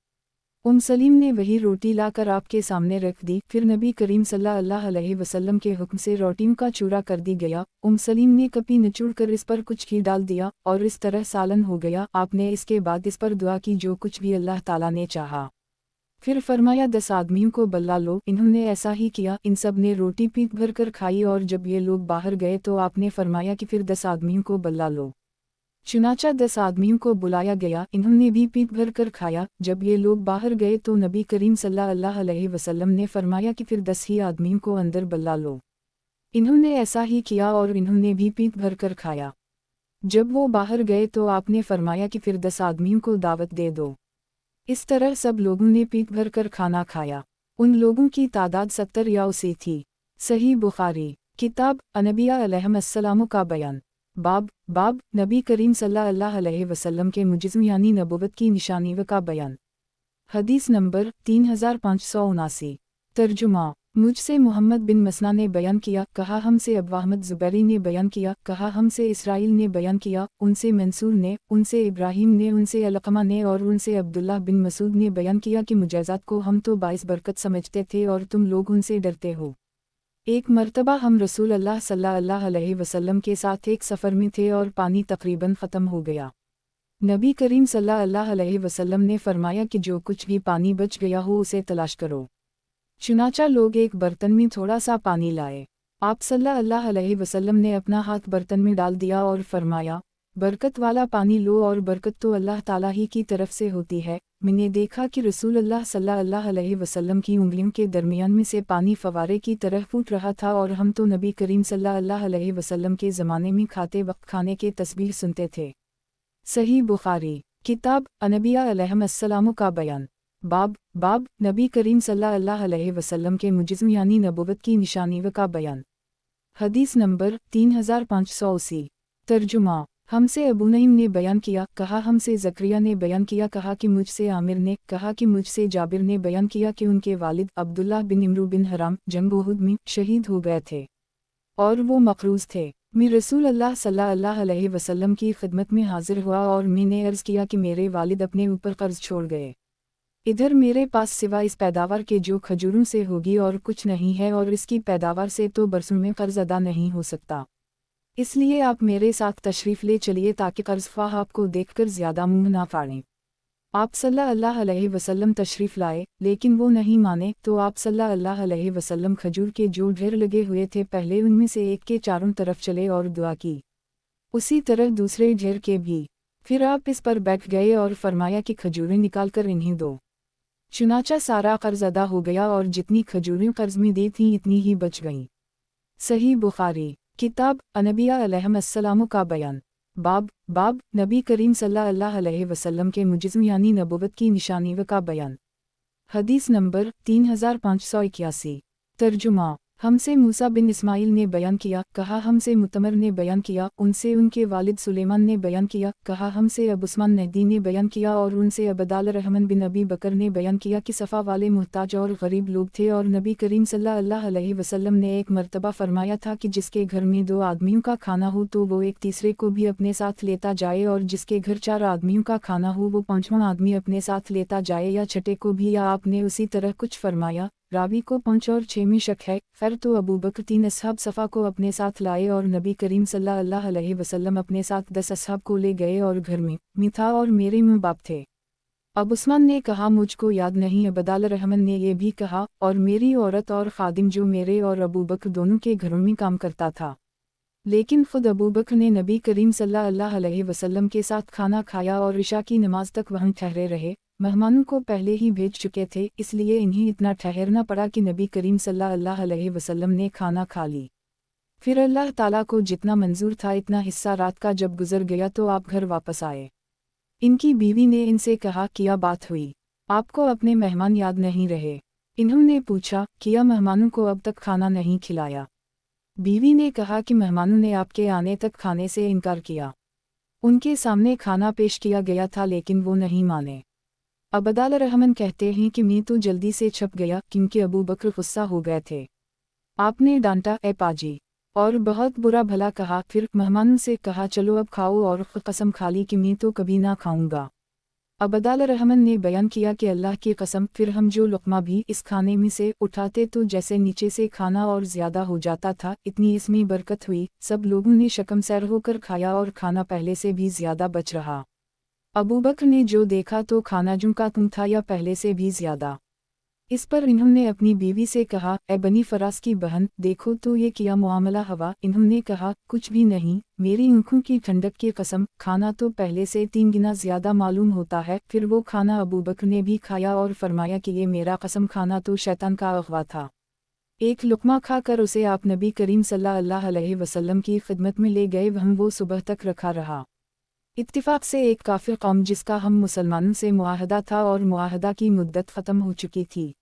सलीम ने वही रोटी लाकर आपके सामने रख दी, फिर नबी करीम सल्लल्लाहु अलैहि वसल्लम के हुक्म से रोटियों का चूरा कर दी गया। सलीम ने कपी निचोड़कर इस पर कुछ घी डाल दिया और इस तरह सालन हो गया। आपने इसके बाद इस पर दुआ की जो कुछ भी अल्लाह ताला ने चाहा। फिर फरमाया 10 आदमियों को बुला लो। इन्होंने ऐसा ही किया। इन सब ने रोटी पीट भर कर खाई और जब ये लोग बाहर गए तो आपने फरमाया कि फिर 10 आदमियों को बुला लो। चुनाचा 10 आदमियों को बुलाया गया, इन्होंने भी पीट भर कर खाया। जब ये लोग बाहर गए तो नबी करीम सल्लल्लाहु अलैहि वसल्लम ने फरमाया कि फिर 10 ही आदमियों को अंदर बुला लो। इन्होंने ऐसा ही किया और इन्होंने भी पीट भर कर खाया। जब वो बाहर गए तो आपने फरमाया कि फिर 10 आदमियों को दावत दे दो। इस तरह सब लोगों ने पीट भर कर खाना खाया। उन लोगों की तादाद 70 या उससे थी। सही बुखारी किताब अनबिया अलैहिस्सलाम का बयान। बाब नबी करीम सल्लल्लाहु अलैहि वसल्लम के मुजिज़्म यानी नबुव्वत की निशानी व का बयान। हदीस नंबर 3579। तर्जुमा। मुझसे मोहम्मद बिन मसना ने बयान किया, कहा हमसे अबू अहमद ज़ुबैरी ने बयान किया, कहा हमसे इसराइल ने बयान किया, उनसे मंसूर ने, उनसे इब्राहीम ने, उनसे अलक़मा ने और उनसे अब्दुल्लाह बिन मसूद ने बयान किया कि मुजाज़ात को हम तो बाइस बरकत समझते थे और तुम लोग उनसे डरते हो। एक मर्तबा हम रसूल अल्लाह सल्लल्लाहु अलैहि वसल्लम के साथ एक सफ़र में थे और पानी तकरीबन ख़त्म हो गया। नबी करीम सल्लल्लाहु अलैहि वसल्लम ने फरमाया कि जो कुछ भी पानी बच गया हो उसे तलाश करो। चुनाचा लोग एक बर्तन में थोड़ा सा पानी लाए। आप सल्लल्लाहु अलैहि वसल्लम ने अपना हाथ बर्तन में डाल दिया और फरमाया, बरकत वाला पानी लो और बरकत तो अल्लाह ताला ही की तरफ से होती है। मैंने देखा कि रसूल अल्लाह सल्लल्लाहु अलैहि वसल्लम की उंगलियों के दरमियान में से पानी फवारे की तरह फूट रहा था और हम तो नबी करीम सल्लल्लाहु अलैहि वसल्लम के ज़माने में खाते वक्त खाने के तस्बीह सुनते थे। सही बुखारी किताब अनबिया अलैहिस्सलाम का बयान। बाब नबी करीम सल्लल्लाहु अलैहि वसल्लम के मुजिज़्म यानी नबुव्वत की निशानी व का बयान। हदीस नंबर 3580। तर्जुमा। हमसे अबू नईम ने बयान किया, कहा हमसे ज़करिया ने बयान किया, कहा कि मुझसे आमिर ने, कहा कि मुझसे जाबिर ने बयान किया कि उनके वालिद अब्दुल्लाह बिन इमरू बिन हराम जंग उहुद में शहीद हो गए थे और वो मक़रूज़ थे। मैं रसूल अल्लाह सल्लल्लाहु अलैहि वसल्लम की खिदमत में हाजिर हुआ और मैंने अर्ज़ किया कि मेरे वालिद अपने ऊपर कर्ज़ छोड़ गए। इधर मेरे पास सिवा इस पैदावार के जो खजूरों से होगी और कुछ नहीं है और इसकी पैदावार से तो बरसों में कर्ज़ अदा नहीं हो सकता। इसलिए आप मेरे साथ तशरीफ़ ले चलिए ताकि कर्ज़ख्वाह आपको देखकर ज़्यादा मुँह ना फाड़ें। आप सल्लल्लाहु अलैहि वसल्लम तशरीफ़ लाए, लेकिन वो नहीं माने तो आप सल्लल्लाहु अलैहि वसल्लम खजूर के जो ढेर लगे हुए थे पहले उनमें से एक के चारों तरफ चले और दुआ की। उसी तरह दूसरे ढेर के भी। फिर आप इस पर बैठ गए और फरमाया कि खजूरें निकाल कर इन्हें दो। चुनाचा सारा कर्ज़ अदा हो गया और जितनी खजूरें कर्ज़ में दी थीं इतनी ही बच गईं। सही बुखारी। किताब अनबिया अलैहिस्सलाम का बयान। बाब नबी करीम सल्लल्लाहु अलैहि वसल्लम के मुजिज़्म यानी नबुव्वत की निशानी का बयान। हदीस नंबर 3581। तर्जुमा। हमसे मूसा बिन इस्माइल ने बयान किया, कहा हमसे मुतमर ने बयान किया, उनसे उनके वालिद सुलेमान ने बयान किया, कहा हमसे अबू उस्मान नहदी ने बयान किया और उनसे अबदाल रहमान बिन अबी बकर ने बयान किया कि सफ़ा वाले मुहताज और गरीब लोग थे और नबी करीम सल्लल्लाहु अलैहि वसल्लम ने एक मरतबा फरमाया था कि जिसके घर में 2 आदमियों का खाना हो तो वो एक तीसरे को भी अपने साथ लेता जाए और जिसके घर 4 आदमियों का खाना हो वो 5वां आदमी अपने साथ लेता जाए या छठे को भी, या आपने उसी तरह कुछ फरमाया। रावी को 5 और 6 में शक है। खैर तो अबू बकर 3 असहाब सफ़ा को अपने साथ लाए और नबी करीम सल्लल्लाहु अलैहि वसल्लम अपने साथ 10 असहाब को ले गए और घर में मिठा और मेरे मुँह बाप थे। अबू उस्मान ने कहा मुझको याद नहीं। अबदाल रहमान ने यह भी कहा और मेरी औरत और खादिम जो मेरे और अबू बकर दोनों के घरों में काम करता था। लेकिन खुद अबू बकर ने नबी करीम सल्लल्लाहु अलैहि वसल्लम के साथ खाना खाया और इशा की नमाज तक वहीं ठहरे रहे। मेहमानों को पहले ही भेज चुके थे, इसलिए इन्हें इतना ठहरना पड़ा कि नबी करीम सल्लल्लाहु अलैहि वसल्लम ने खाना खा ली। फिर अल्लाह ताला को जितना मंजूर था इतना हिस्सा रात का जब गुजर गया तो आप घर वापस आए। इनकी बीवी ने इनसे कहा, क्या बात हुई, आपको अपने मेहमान याद नहीं रहे? इन्होंने पूछा, किया मेहमानों को अब तक खाना नहीं खिलाया? बीवी ने कहा कि मेहमानों ने आपके आने तक खाने से इनकार किया। उनके सामने खाना पेश किया गया था लेकिन वो नहीं माने। अबदाल रहमान कहते हैं कि मैं तो जल्दी से छप गया क्योंकि अबू बकर गुस्सा हो गए थे। आपने डांटा, ए पाजी, और बहुत बुरा भला कहा। फिर मेहमानों से कहा चलो अब खाओ और कसम खा ली कि मैं तो कभी ना खाऊंगा। अबदाल रहमान ने बयान किया कि अल्लाह की कसम, फिर हम जो लुक़मा भी इस खाने में से उठाते तो जैसे नीचे से खाना और ज़्यादा हो जाता था, इतनी इसमें बरकत हुई। सब लोगों ने शकमसैर होकर खाया और खाना पहले से भी ज़्यादा बच रहा। अबू बकर ने जो देखा तो खाना जूं का तुम था या पहले से भी ज़्यादा। इस पर इन्होंने अपनी बीवी से कहा, ए बनी फरास की बहन, देखो तो ये क्या मुआमला हवा। इन्होंने कहा, कुछ भी नहीं, मेरी आँखों की ठंडक की कसम, खाना तो पहले से 3 गुना ज़्यादा मालूम होता है। फिर वो खाना अबू बकर ने भी खाया और फरमाया कि ये मेरा कसम खाना तो शैतान का अगवा था। एक लुक़मा खाकर उसे आप नबी करीम सल्लल्लाहु अलैहि वसल्लम की खिदमत में ले गए, वहीं वो सुबह तक रखा रहा। इत्तिफाक से एक काफिर कौम जिसका हम मुसलमानों से मुआहदा था और मुआहदा की मुद्दत ख़त्म हो चुकी थी,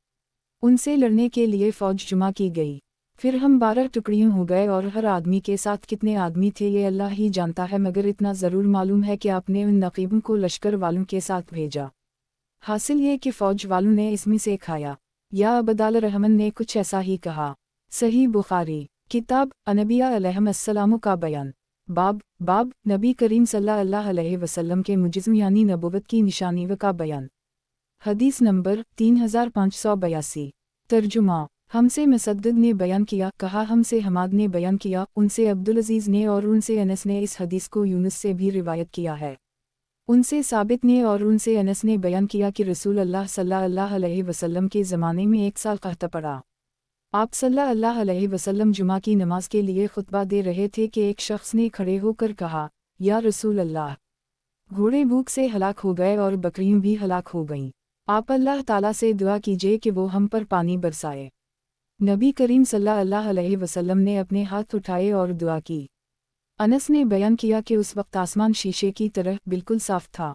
उनसे लड़ने के लिए फ़ौज जुमा की गई। फिर हम 12 टुकड़ियों हो गए और हर आदमी के साथ कितने आदमी थे ये अल्लाह ही जानता है, मगर इतना ज़रूर मालूम है कि आपने उन नक़ीबों को लश्कर वालों के साथ भेजा। हासिल ये कि फ़ौज वालों ने इसमें से खाया, या अबदाल रहमान ने कुछ ऐसा ही कहा। सही बुखारी। किताब अनबिया अलैहिस्सलाम का बयान। बाब नबी करीम सल्लल्लाहु अलैहि वसल्लम के मुजिज़्म यानी नबुव्वत की निशानी का बयान। हदीस नंबर 3582। तर्जुमा। हमसे मुसद्दद ने बयान किया, कहा हमसे हमाद ने बयान किया, उनसे अब्दुल अज़ीज़ ने और उनसे अनस ने इस हदीस को यूनुस से भी रिवायत किया है। उनसे साबित ने और उनसे अनस ने बयान किया कि रसूल अल्लाह सल्लल्लाहु अलैहि वसल्लम के ज़माने में 1 साल कहता पड़ा। आप सल्लल्लाहु अलैहि वसल्लम जुमा की नमाज के लिए खुतबा दे रहे थे कि एक शख्स ने खड़े होकर कहा, या रसूल अल्लाह, घोड़े भूख से हलाक हो गए और बकरियां भी हलाक हो गईं। आप अल्लाह ताला से दुआ कीजिए कि वो हम पर पानी बरसाए। नबी करीम सल्लल्लाहु अलैहि वसल्लम ने अपने हाथ उठाए और दुआ की। अनस ने बयान किया कि उस वक्त आसमान शीशे की तरह बिल्कुल साफ था।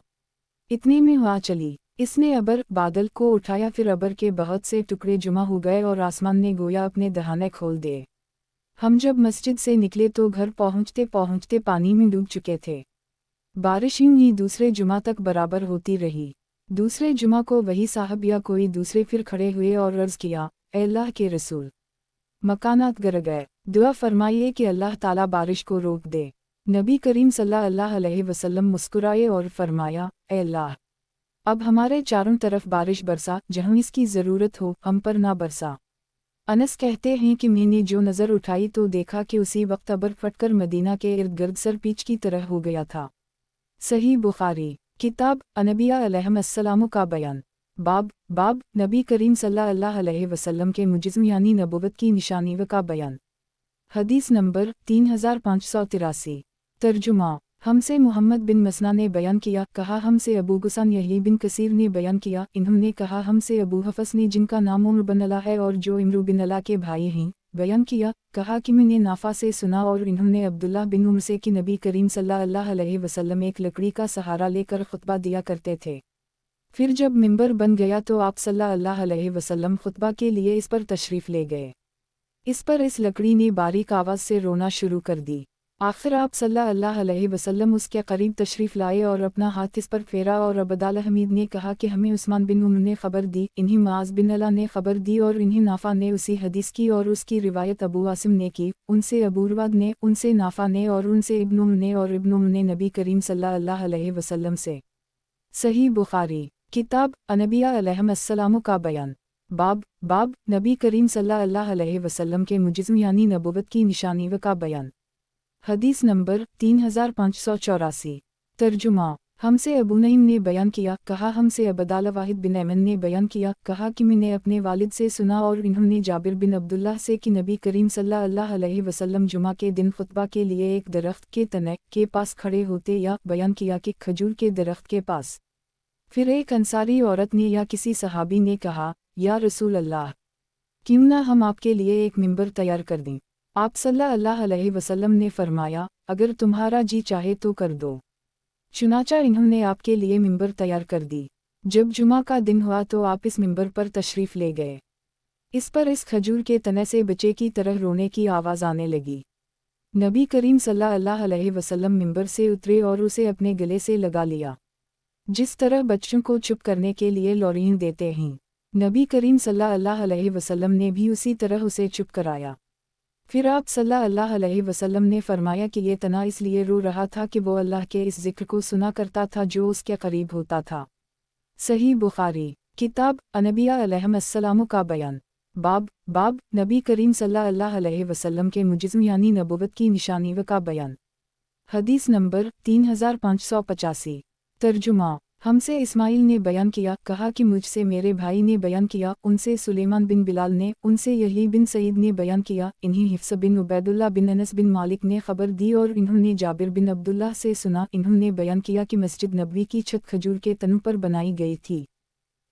इतने में हवा चली, इसने अबर बादल को उठाया, फिर अबर के बहुत से टुकड़े जुमा हो गए और आसमान ने गोया अपने दहाने खोल दिए। हम जब मस्जिद से निकले तो घर पहुँचते पहुँचते पानी में डूब चुके थे। बारिश यूं ही दूसरे जुमा तक बराबर होती रही। दूसरे जुमा को वही साहब या कोई दूसरे फिर खड़े हुए और अर्ज़ किया, ए अल्लाह के रसूल, मकानात गर गए, दुआ फरमाइए कि अल्लाह ताला बारिश को रोक दे। नबी करीम सल्लल्लाहु अलैहि वसल्लम मुस्कुराए और फरमाया, ए अल्लाह, अब हमारे चारों तरफ बारिश बरसा, जहाँ इसकी ज़रूरत हो हम पर ना बरसा। अनस कहते हैं कि मैंने जो नज़र उठाई तो देखा कि उसी वक्त अबर फटकर मदीना के इर्द गिर्द सर पीच की तरह हो गया था। सही बुखारी। किताब अनबिया अलैहिस्सलाम का बयान। बाब नबी करीम सल्लल्लाहु अलैहि वसल्लम के मुजिज़्म यानी नबुव्वत की निशानी का बयान। हदीस नंबर 3583। तर्जुमा। हमसे मोहम्मद बिन मसना ने बयान किया, कहा हमसे अबू गुसान यही बिन कसीर ने बयान किया, इन्होंने कहा हमसे अबू हफस ने जिनका नाम उम्र बिन अला है और जो इमरू बिन अला के भाई हैं, बयान किया, कहा कि मैंने नाफा से सुना और इन्होंने अब्दुल्लाह बिन उमर से कि नबी करीम सल्लल्लाहु अलैहि वसल्लम एक लकड़ी का सहारा लेकर खुतबा दिया करते थे। फिर जब मिंबर बन गया तो आप सल्लल्लाहु अलैहि वसल्लम खुतबा के लिए इस पर तशरीफ़ ले गए। इस पर इस लकड़ी ने बारीक आवाज़ से रोना शुरू कर दी। आखिर आप सल्लल्लाहु अलैहि वसल्लम उसके करीब तशरीफ़ लाए और अपना हाथ इस पर फेरा और अब्दुल्लाह हमीद ने कहा कि हमें उस्मान बिन उमर ने खबर दी, इन्हीं मुआज़ बिन अला ने खबर दी और इन्हीं नाफा ने उसी हदीस की और उसकी रिवायत अबू आसिम ने की, उनसे अबू रुवाद ने, उनसे नाफा ने और उनसे इब्न उमर ने और इब्न उमर ने नबी करीम सल्लल्लाहु अलैहि वसल्लम से। सही बुखारी किताब अनबिया अलैहिस्सलाम का बयान। बाब नबी करीम सल्लल्लाहु अलैहि वसल्लम के मुजिज़्म यानी नबुव्वत की निशानी का बयान। हदीस नंबर 3584। तर्जुमा। हमसे अबू नईम ने बयान किया, कहा हमसे अब्दुल्लाह वाहिद बिन ऐमन ने बयान किया, कहा कि मैंने अपने वालिद से सुना और इन्होंने जाबिर बिन अब्दुल्लाह से कि नबी करीम सल्लल्लाहु अलैहि वसल्लम जुमा के दिन खुतबा के लिए एक दरख्त के तने के पास खड़े होते या बयान किया कि खजूर के दरख्त के पास। फिर एक अंसारी औरत ने या किसी सहाबी ने कहा, या रसूल अल्लाह, क्यों ना हम आपके लिए एक मिंबर तैयार कर दें। आप सल्लल्लाहु अलैहि वसल्लम ने फरमाया, अगर तुम्हारा जी चाहे तो कर दो। चुनाचा इन्होंने आपके लिए मिंबर तैयार कर दी। जब जुमा का दिन हुआ तो आप इस मिंबर पर तशरीफ़ ले गए। इस पर इस खजूर के तने से बच्चे की तरह रोने की आवाज़ आने लगी। नबी करीम सल्लल्लाहु अलैहि वसल्लम मिंबर से उतरे और उसे अपने गले से लगा लिया, जिस तरह बच्चों को चुप करने के लिए लौरीन देते हैं। नबी करीम सल्लल्लाहु अलैहि वसल्लम ने भी उसी तरह उसे चुप कराया। फिर आप सल्लल्लाहु अलैहि वसल्लम ने फरमाया कि ये तना इसलिए रो रहा था कि वो अल्लाह के इस जिक्र को सुना करता था जो उसके करीब होता था। सही बुखारी किताब अनबिया अलैहिस्सलाम का बयान। बाब नबी करीम सल्लल्लाहु अलैहि वसल्लम के मुजिज़्म यानी नबुव्वत की निशानी का बयान। हदीस नंबर 3585। तर्जुमा। हमसे इस्माइल ने बयान किया, कहा कि मुझसे मेरे भाई ने बयान किया, उनसे सुलेमान बिन बिलाल ने, उनसे यही बिन सईद ने बयान किया, इन्हीं हिफ्स बिन उबैदुल्लाह बिन अनस बिन मालिक ने खबर दी और इन्होंने जाबिर बिन अब्दुल्लाह से सुना, इन्होंने बयान किया कि मस्जिद नबवी की छत खजूर के तनों पर बनाई गई थी।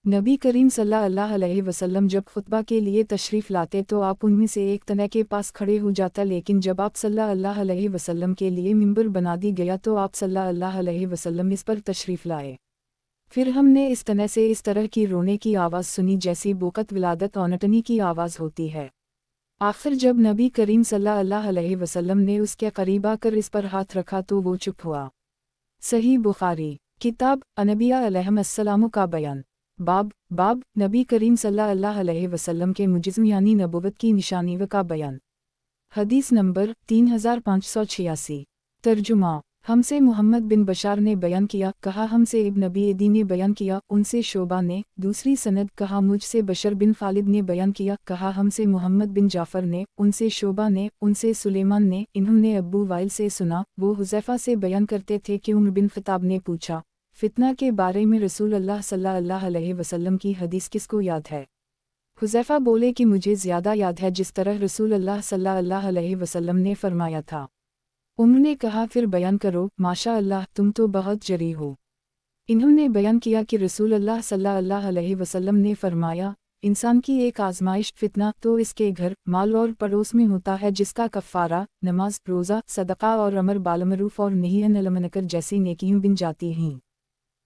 नबी करीम सल्लल्लाहु अलैहि वसल्लम जब खुतबा के लिए तशरीफ़ लाते तो आप उनमें से एक तने के पास खड़े हो जाता, लेकिन जब आप सल्लल्लाहु अलैहि वसल्लम के लिए मिंबर बना दी गया तो आप सल्लल्लाहु अलैहि वसल्लम इस पर तशरीफ़ लाए। फिर हमने इस तने से इस तरह की रोने की आवाज़ सुनी जैसी बोकत विलादत औनटनी की आवाज़ होती है। आखिर जब नबी करीम सल्लल्लाहु अलैहि वसल्लम ने उसके करीब आकर इस पर हाथ रखा तो वो चुप हुआ। सही बुखारी किताब अनबिया अलैहिस्सलाम का बयान। बाब नबी करीम सल्लल्लाहु अलैहि वसल्लम के मुजिज़्म यानी नबुव्वत की निशानी का बयान। हदीस नंबर 3586। तर्जुमा। हमसे मोहम्मद बिन बशार ने बयान किया, कहा हमसे इब्न अबी अदी ने बयान किया, उनसे शोबा ने, दूसरी सनद, कहा मुझसे बशर बिन खालिद ने बयान किया, कहा हमसे मोहम्मद बिन जाफ़र ने, उनसे शोबा ने, उनसे सुलेमान ने, इन्होंने अब्बू वाइल से सुना, वो हुज़ैफ़ा से बयान करते थे कि उमर बिन ख़त्ताब ने पूछा, फितना के बारे में रसूल अल्लाह सल्लल्लाहु अलैहि वसल्लम की हदीस किसको याद है? हुज़ैफ़ा बोले कि मुझे ज़्यादा याद है जिस तरह रसूल अल्लाह सल्लल्लाहु अलैहि वसल्लम ने फरमाया था। उमर ने कहा, फिर बयान करो, माशा अल्लाह, तुम तो बहुत जरी हो। इन्होंने बयान किया कि रसूल अल्लाह सल्लल्लाहु अलैहि वसल्लम ने फरमाया, इंसान की एक आजमाइश फितना तो इसके घर, माल और पड़ोस में होता है जिसका कफ़ारा नमाज, रोज़ा, सदका और अमर बालमरूफ और नही अनिल मुनकर जैसी नेकियों बिन जाती हैं।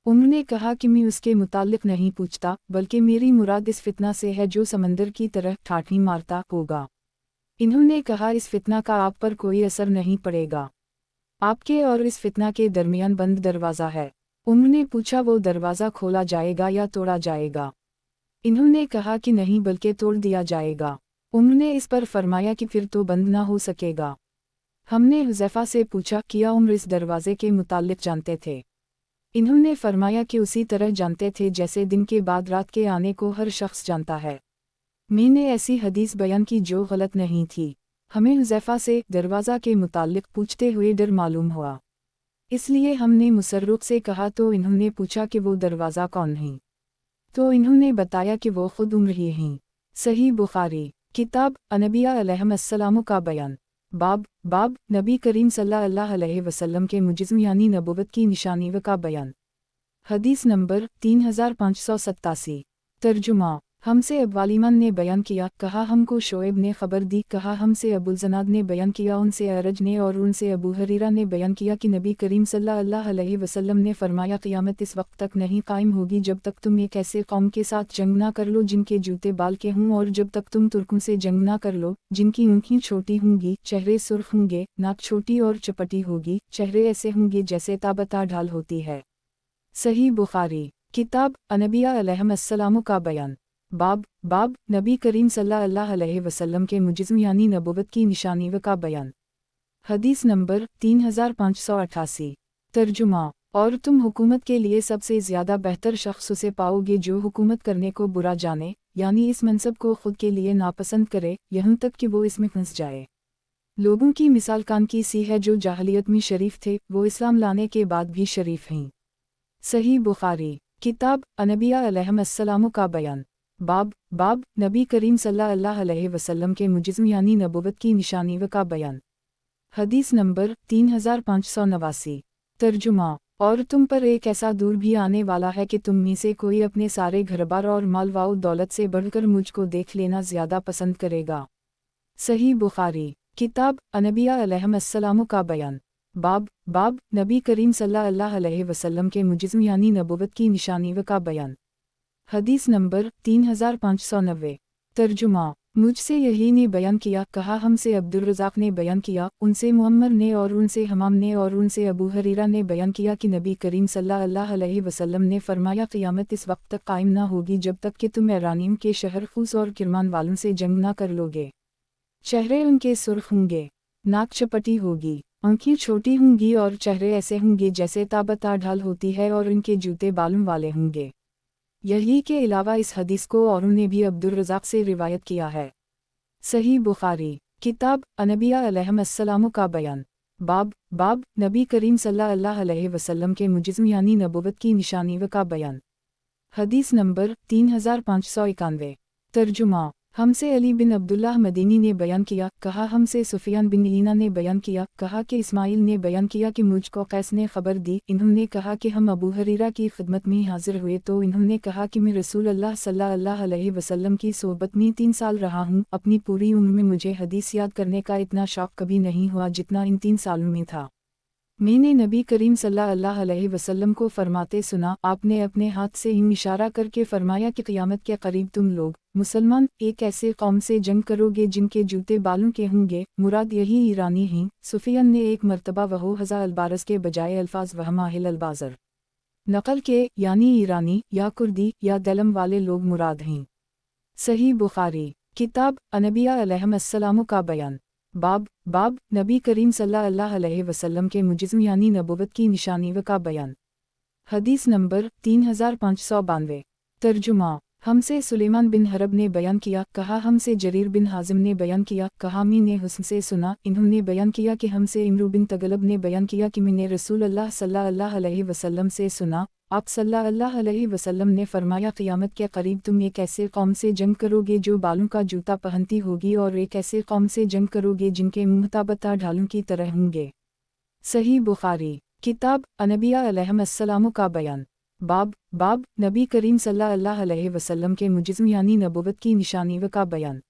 उमर ने कहा कि मैं उसके मुताल्लिक नहीं पूछता, बल्कि मेरी मुराद इस फितना से है जो समंदर की तरह ठाठी मारता होगा। इन्होंने कहा, इस फितना का आप पर कोई असर नहीं पड़ेगा, आपके और इस फितना के दरमियान बंद दरवाज़ा है। उमर ने पूछा, वो दरवाज़ा खोला जाएगा या तोड़ा जाएगा? इन्होंने कहा कि नहीं, बल्कि तोड़ दिया जाएगा। उमर ने इस पर फरमाया कि फिर तो बंद ना हो सकेगा। हमने हुज़ैफ़ा से पूछा, किया उमर इस दरवाज़े के मुताल्लिक जानते थे? इन्होंने फरमाया कि उसी तरह जानते थे जैसे दिन के बाद रात के आने को हर शख्स जानता है। मैंने ऐसी हदीस बयान की जो गलत नहीं थी। हमें हुज़ैफ़ा से दरवाज़ा के मुताल्लिक पूछते हुए डर मालूम हुआ, इसलिए हमने मुसर्रुफ़ से कहा तो इन्होंने पूछा कि वो दरवाज़ा कौन है, तो इन्होंने बताया कि वो ख़ुद उमर ही हैं। सही बुखारी किताब अनबिया अलैहिस्सलाम का बयान। बाब नबी करीम सल्लल्लाहु अलैहि वसल्लम के मुजिज़्म यानी नबुव्वत की निशानी का बयान। हदीस नंबर 3587। तर्जुमा। हमसे अब्वालिमान ने बयान किया, कहा हमको शोएब ने खबर दी, कहा हमसे अबुलजनाद ने बयान किया, उनसे अरज ने और उनसे अबू हरीरा ने बयान किया कि नबी करीम सल्लल्लाहु अलैहि वसल्लम ने फरमाया, क़यामत इस वक्त तक नहीं कायम होगी जब तक तुम एक ऐसे कौम के साथ जंग ना कर लो जिनके जूते बाल के हों, और जब तक तुम तुर्कों से जंग ना कर लो जिनकी ऊँखें छोटी होंगी, चेहरे सुर्ख होंगे, नाक छोटी और चपटी होगी, चेहरे ऐसे होंगे जैसे ताबता ढाल होती है। सही बुखारी। किताब अनबिया अलैहिस्सलाम का बयान। बाब नबी करीम सल्लल्लाहु अलैहि वसल्लम के मुजिज़्म यानी नबुव्वत की निशानी का बयान। हदीस नंबर 3588। तर्जुमा। और तुम हुकूमत के लिए सबसे ज़्यादा बेहतर शख्स उसे पाओगे जो हुकूमत करने को बुरा जाने, यानी इस मनसब को खुद के लिए नापसंद करे, यहाँ तक कि वो इसमें फंस जाए। लोगों की मिसाल कान की सी है जो जाहलियत में शरीफ थे, वो इस्लाम लाने के बाद भी शरीफ हैं। सही बुखारी। किताब अनबिया अलैहिस्सलाम का बयान। बाब नबी करीम सल्लल्लाहु अलैहि वसल्लम के मुजिज़्म यानी नबुव्वत की निशानी का बयान। हदीस नंबर 3589। तर्जुमा। और तुम पर एक ऐसा दूर भी आने वाला है कि तुम में से कोई अपने सारे घरबार और माल व दौलत से बढ़कर मुझको देख लेना ज़्यादा पसंद करेगा। सही बुखारी। किताब अनबिया अलैहिस्सलाम का बयान। बाब नबी करीम सल्लल्लाहु अलैहि वसल्लम के मुजिज़्म यानी नबुव्वत की निशानी का बयान। हदीस नंबर 3590। तर्जुमा। मुझसे यही ने बयान किया, कहा हमसे अब्दुर्रज़ाक़ ने बयान किया, उनसे मुअम्मर ने और उनसे हमाम ने और उनसे अबू हरीरा ने बयान किया कि नबी करीम सल्लल्लाहु अलैहि वसल्लम ने फरमाया, क़यामत इस वक्त तक कायम ना होगी जब तक कि तुम ऐरानीम के शहर खूस और किरमान वालों से जंग ना कर लोगे। चेहरे उनके सुर्ख होंगे, नाक चपटी होगी, आँखें छोटी होंगी और चेहरे ऐसे होंगे जैसे ताबता ढाल होती है, और इनके जूते बालों वाले होंगे। यही के अलावा इस हदीस को औरों ने भी अब्दुर्रज़ाक़ से रिवायत किया है। सही बुखारी। किताब अनबिया अलैहिस्सलाम का बयान। बाब नबी करीम सल्लल्लाहु अलैहि वसल्लम के मुजिज़्म यानी नबुव्वत की निशानी का बयान। हदीस नंबर 3591। तर्जुमा। हमसे अली बिन अब्दुल्लाह मदीनी ने बयान किया, कहा हमसे सुफियान बिन ईना ने बयान किया, कहा कि इस्माइल ने बयान किया कि मुझको कैस ने खबर दी, इन्होंने कहा कि हम अबू हरीरा की खिदमत में हाजिर हुए तो इन्होंने कहा कि मैं रसूल अल्लाह सल्लल्लाहु अलैहि वसल्लम की सोहबत में 3 साल रहा हूँ, अपनी पूरी उम्र में मुझे हदीस याद करने का इतना शौक़ कभी नहीं हुआ जितना इन 3 सालों में था। मैंने नबी करीम सल्लल्लाहु अलैहि वसल्लम को फरमाते सुना, आपने अपने हाथ से यूं इशारा करके फरमाया कि क़यामत के करीब तुम लोग मुसलमान एक ऐसे कौम से जंग करोगे जिनके जूते बालों के होंगे, मुराद यही ईरानी हैं। सुफियान ने एक मरतबा वहो हज़ा अलबारस के बजाय अल्फाज वहमाहिल अलबाजर नकल के, यानी ईरानी या कुर्दी या दलम वाले लोग मुराद हैं। सही बुखारी। किताब अनबिया अलैहिस्सलाम का बयान। बाब नबी करीम सल्लल्लाहु अलैहि वसल्लम के मुजिज़्म यानी नबुव्वत की निशानी का बयान। हदीस नंबर 3592। तर्जुमा। हमसे सुलेमान बिन हरब ने बयान किया, कहा हमसे जरीर बिन हाजिम ने बयान किया, कहा मैंने हुस्न से सुना, इन्होंने बयान किया कि हमसे इमरू बिन तगलब ने बयान किया कि मैंने रसूल अल्लाह सल्लल्लाहु अलैहि वसल्लम से सुना, आप सल्लल्लाहु अलैहि वसल्लम ने फरमाया, क़यामत के करीब तुम एक ऐसे कौम से जंग करोगे जो बालों का जूता पहनती होगी, और एक ऐसे कौम से जंग करोगे जिनके मुँह ताबता ढालों की तरह होंगे। सही बुखारी। किताब अनबिया अलैहिस्सलाम का बयान। बाब नबी करीम सल्लल्लाहु अलैहि वसल्लम के मुजिज़्म यानी नबुव्वत की निशानी का बयान।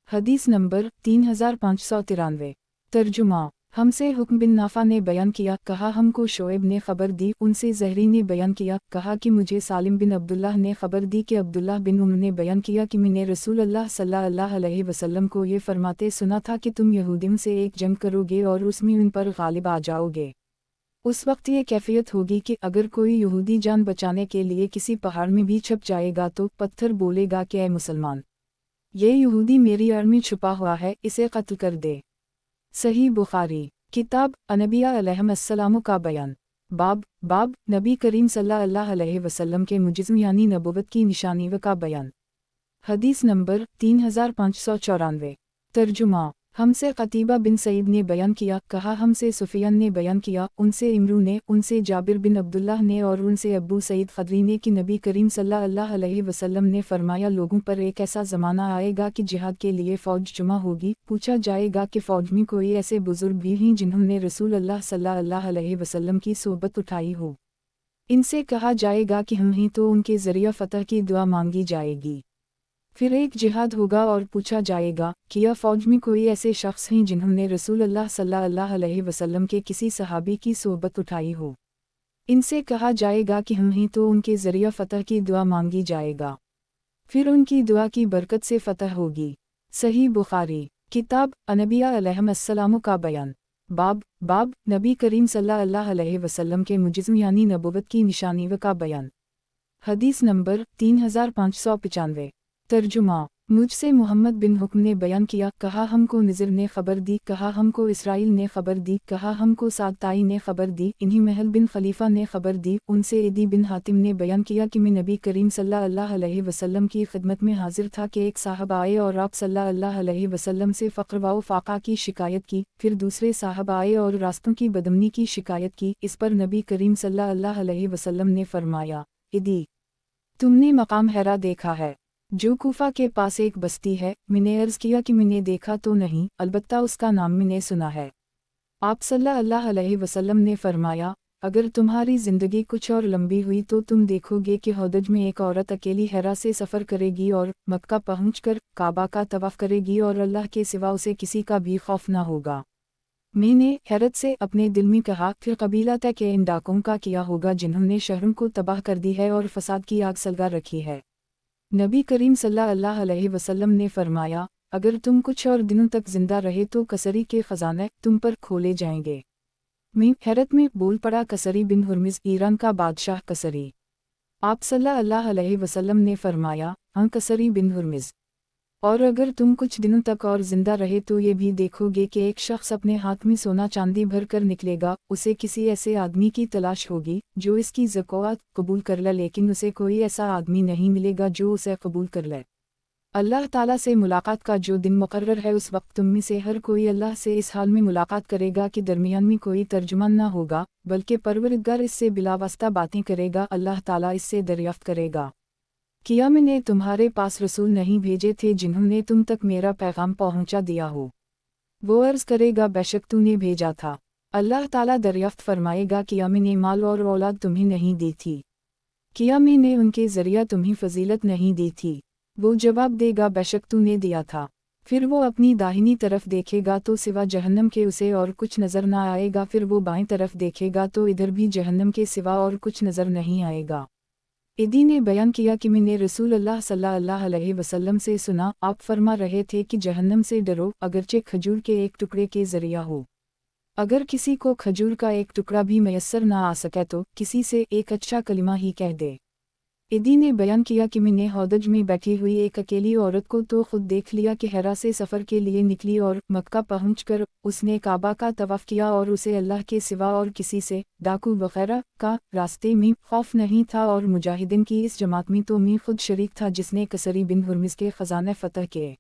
हदीस नंबर 3593। तर्जुमा। हमसे हुक्म बिन नाफा ने बयान किया, कहा हमको शोएब ने खबर दी, उनसे ज़हरी ने बयान किया, कहा कि मुझे सालिम बिन अब्दुल्लाह ने खबर दी कि अब्दुल्लाह बिन उम्र ने बयान किया कि मैंने रसूल अल्लाह सल्लल्लाहु अलैहि वसल्लम को ये फरमाते सुना था कि तुम यहूदियों से एक जंग करोगे और उसमें उन पर गालिब आ जाओगे। उस वक्त ये कैफियत होगी कि अगर कोई यहूदी जान बचाने के लिए किसी पहाड़ में भी छुप जाएगा तो पत्थर बोलेगा कि ऐ मुसलमान, ये यहूदी मेरी आड़ में छुपा हुआ है, इसे कत्ल कर दे। सही बुखारी। किताब अनबिया अलैहिस्सलाम का बयान। बाब नबी करीम सल्लल्लाहु अलैहि वसल्लम के मुजिज़्म यानी नबुव्वत की निशानी का बयान। हदीस नंबर 3594। तर्जुमा। हमसे क़तीबा बिन सईद ने बयान किया, कहा हमसे सुफियान ने बयान किया, उनसे इमरू ने, उनसे जाबिर बिन अब्दुल्लाह ने और उनसे अबू सईद ख़दरी ने कि नबी करीम सल्लल्लाहु अलैहि वसल्लम ने फरमाया, लोगों पर एक ऐसा ज़माना आएगा कि जिहाद के लिए फ़ौज जमा होगी, पूछा जाएगा कि फ़ौज में कोई ऐसे बुज़ुर्ग भी हैं जिन्होंने रसूल अल्लाह सल्लल्लाहु अलैहि वसल्लम की सोहबत उठाई हो। इनसे कहा जाएगा कि हम हैं, तो उनके ज़रिया फ़तह की दुआ मांगी जाएगी। फिर एक जिहाद होगा और पूछा जाएगा कि या फ़ौज में कोई ऐसे शख्स हैं जिन्होंने रसूल अल्लाह सल्लल्लाहु अलैहि वसल्लम के किसी सहाबी की सोबत उठाई हो। इनसे कहा जाएगा कि हम हैं, तो उनके ज़रिया फ़तह की दुआ मांगी जाएगा। फिर उनकी दुआ की बरकत से फ़तह होगी। सही बुखारी किताब अनबिया अलैहिस्सलाम का बयान। बाब नबी करीम सल्लल्लाहु अलैहि वसल्लम के मुजिज़्म यानी नबुव्वत की निशानी का बयान। हदीस नंबर 3595। तर्जुमा। मुझसे मोहम्मद बिन हुक्म ने बयान किया, कहा हमको निज़र ने खबर दी, कहा हमको इसराइल ने खबर दी, कहा हमको सादताई ने खबर दी, इन्हीं महल बिन खलीफा ने खबर दी। उनसे एदी बिन हातिम ने बयान किया कि मैं नबी करीम सल्लल्लाहु अलैहि वसल्लम की खिदमत में हाजिर था कि एक साहब आए और आप सल्लल्लाहु अलैहि वसल्लम से फ़क्र व फाका की शिकायत की। फिर दूसरे साहब आए और रास्तों की बदमनी की शिकायत की। इस पर नबी करीम सल्लल्लाहु अलैहि वसल्लम ने फरमाया, इदी तुमने मकाम हैरा देखा है जो कूफा के पास एक बस्ती है। मैंने अर्ज़ किया कि मैंने देखा तो नहीं, अलबत्ता उसका नाम मैंने सुना है। आप सल्लल्लाहु अलैहि वसल्लम ने फरमाया, अगर तुम्हारी ज़िंदगी कुछ और लंबी हुई तो तुम देखोगे कि हौदज में एक औरत अकेली हैरा से सफ़र करेगी और मक्का पहुंचकर काबा का तवाफ़ करेगी और अल्लाह के सिवा उसे किसी का भी खौफ न होगा। मैंने हैरत से अपने दिल में कहा, फिर कबीला तय के इन डाकों का किया होगा जिन्होंने शहरों को तबाह कर दी है और फसाद की आग सलगा रखी है। नबी करीम सल्लल्लाहु अलैहि वसल्लम ने फरमाया, अगर तुम कुछ और दिनों तक जिंदा रहे तो कसरी के खजाने तुम पर खोले जाएंगे। मैं हैरत में बोल पड़ा, कसरी बिन हुर्मिज़ ईरान का बादशाह कसरी। आप सल्लल्लाहु अलैहि वसल्लम ने फरमाया, हाँ कसरी बिन हुर्मिज़। और अगर तुम कुछ दिनों तक और जिंदा रहे तो ये भी देखोगे कि एक शख्स अपने हाथ में सोना चांदी भर कर निकलेगा। उसे किसी ऐसे आदमी की तलाश होगी जो इसकी ज़कात कबूल कर ले, लेकिन उसे कोई ऐसा आदमी नहीं मिलेगा जो उसे कबूल कर ले। अल्लाह ताला से मुलाकात का जो दिन मुकर्रर है उस वक्त तुम में से हर कोई अल्लाह से इस हाल में मुलाकात करेगा कि दरमियान में कोई तर्जुमान ना होगा, बल्कि परवरदिगार इससे बिलावास्ता बातें करेगा, अल्लाह ताला इससे दरियाफ्त करेगा, किया मैंने तुम्हारे पास रसूल नहीं भेजे थे जिन्होंने तुम तक मेरा पैगाम पहुंचा दिया हो। वो अर्ज़ करेगा, बेशक तूने भेजा था। अल्लाह ताला दरियाफ्त फरमाएगा, किया मैंने माल और औलाद तुम्हें नहीं दी थी, किया मैंने उनके ज़रिया तुम्हें फजीलत नहीं दी थी। वो जवाब देगा, बेशक तूने दिया था। फिर वो अपनी दाहिनी तरफ देखेगा तो सिवा जहन्नम के उसे और कुछ नज़र ना आएगा। फिर वो बाएं तरफ देखेगा तो इधर भी जहन्नम के सिवा और कुछ नज़र नहीं आएगा। इदी ने बयान किया कि मैंने रसूल अल्लाह सल्लल्लाहु अलैहि वसल्लम से सुना, आप फरमा रहे थे कि जहन्नम से डरो, अगरचे खजूर के एक टुकड़े के ज़रिया हो। अगर किसी को खजूर का एक टुकड़ा भी मैसर ना आ सके तो किसी से एक अच्छा कलिमा ही कह दे। इदी ने बयान किया कि मैंने हौदज में बैठी हुई एक अकेली औरत को तो खुद देख लिया कि हैरा से सफ़र के लिए निकली और मक्का पहुंचकर उसने काबा का तवाफ़ किया और उसे अल्लाह के सिवा और किसी से डाकू वगैरह का रास्ते में खौफ नहीं था। और मुजाहिदीन की इस जमात में तो मैं खुद शरीक था जिसने कसरी बिन हुर्मिज़ के ख़जाने फ़तह किए।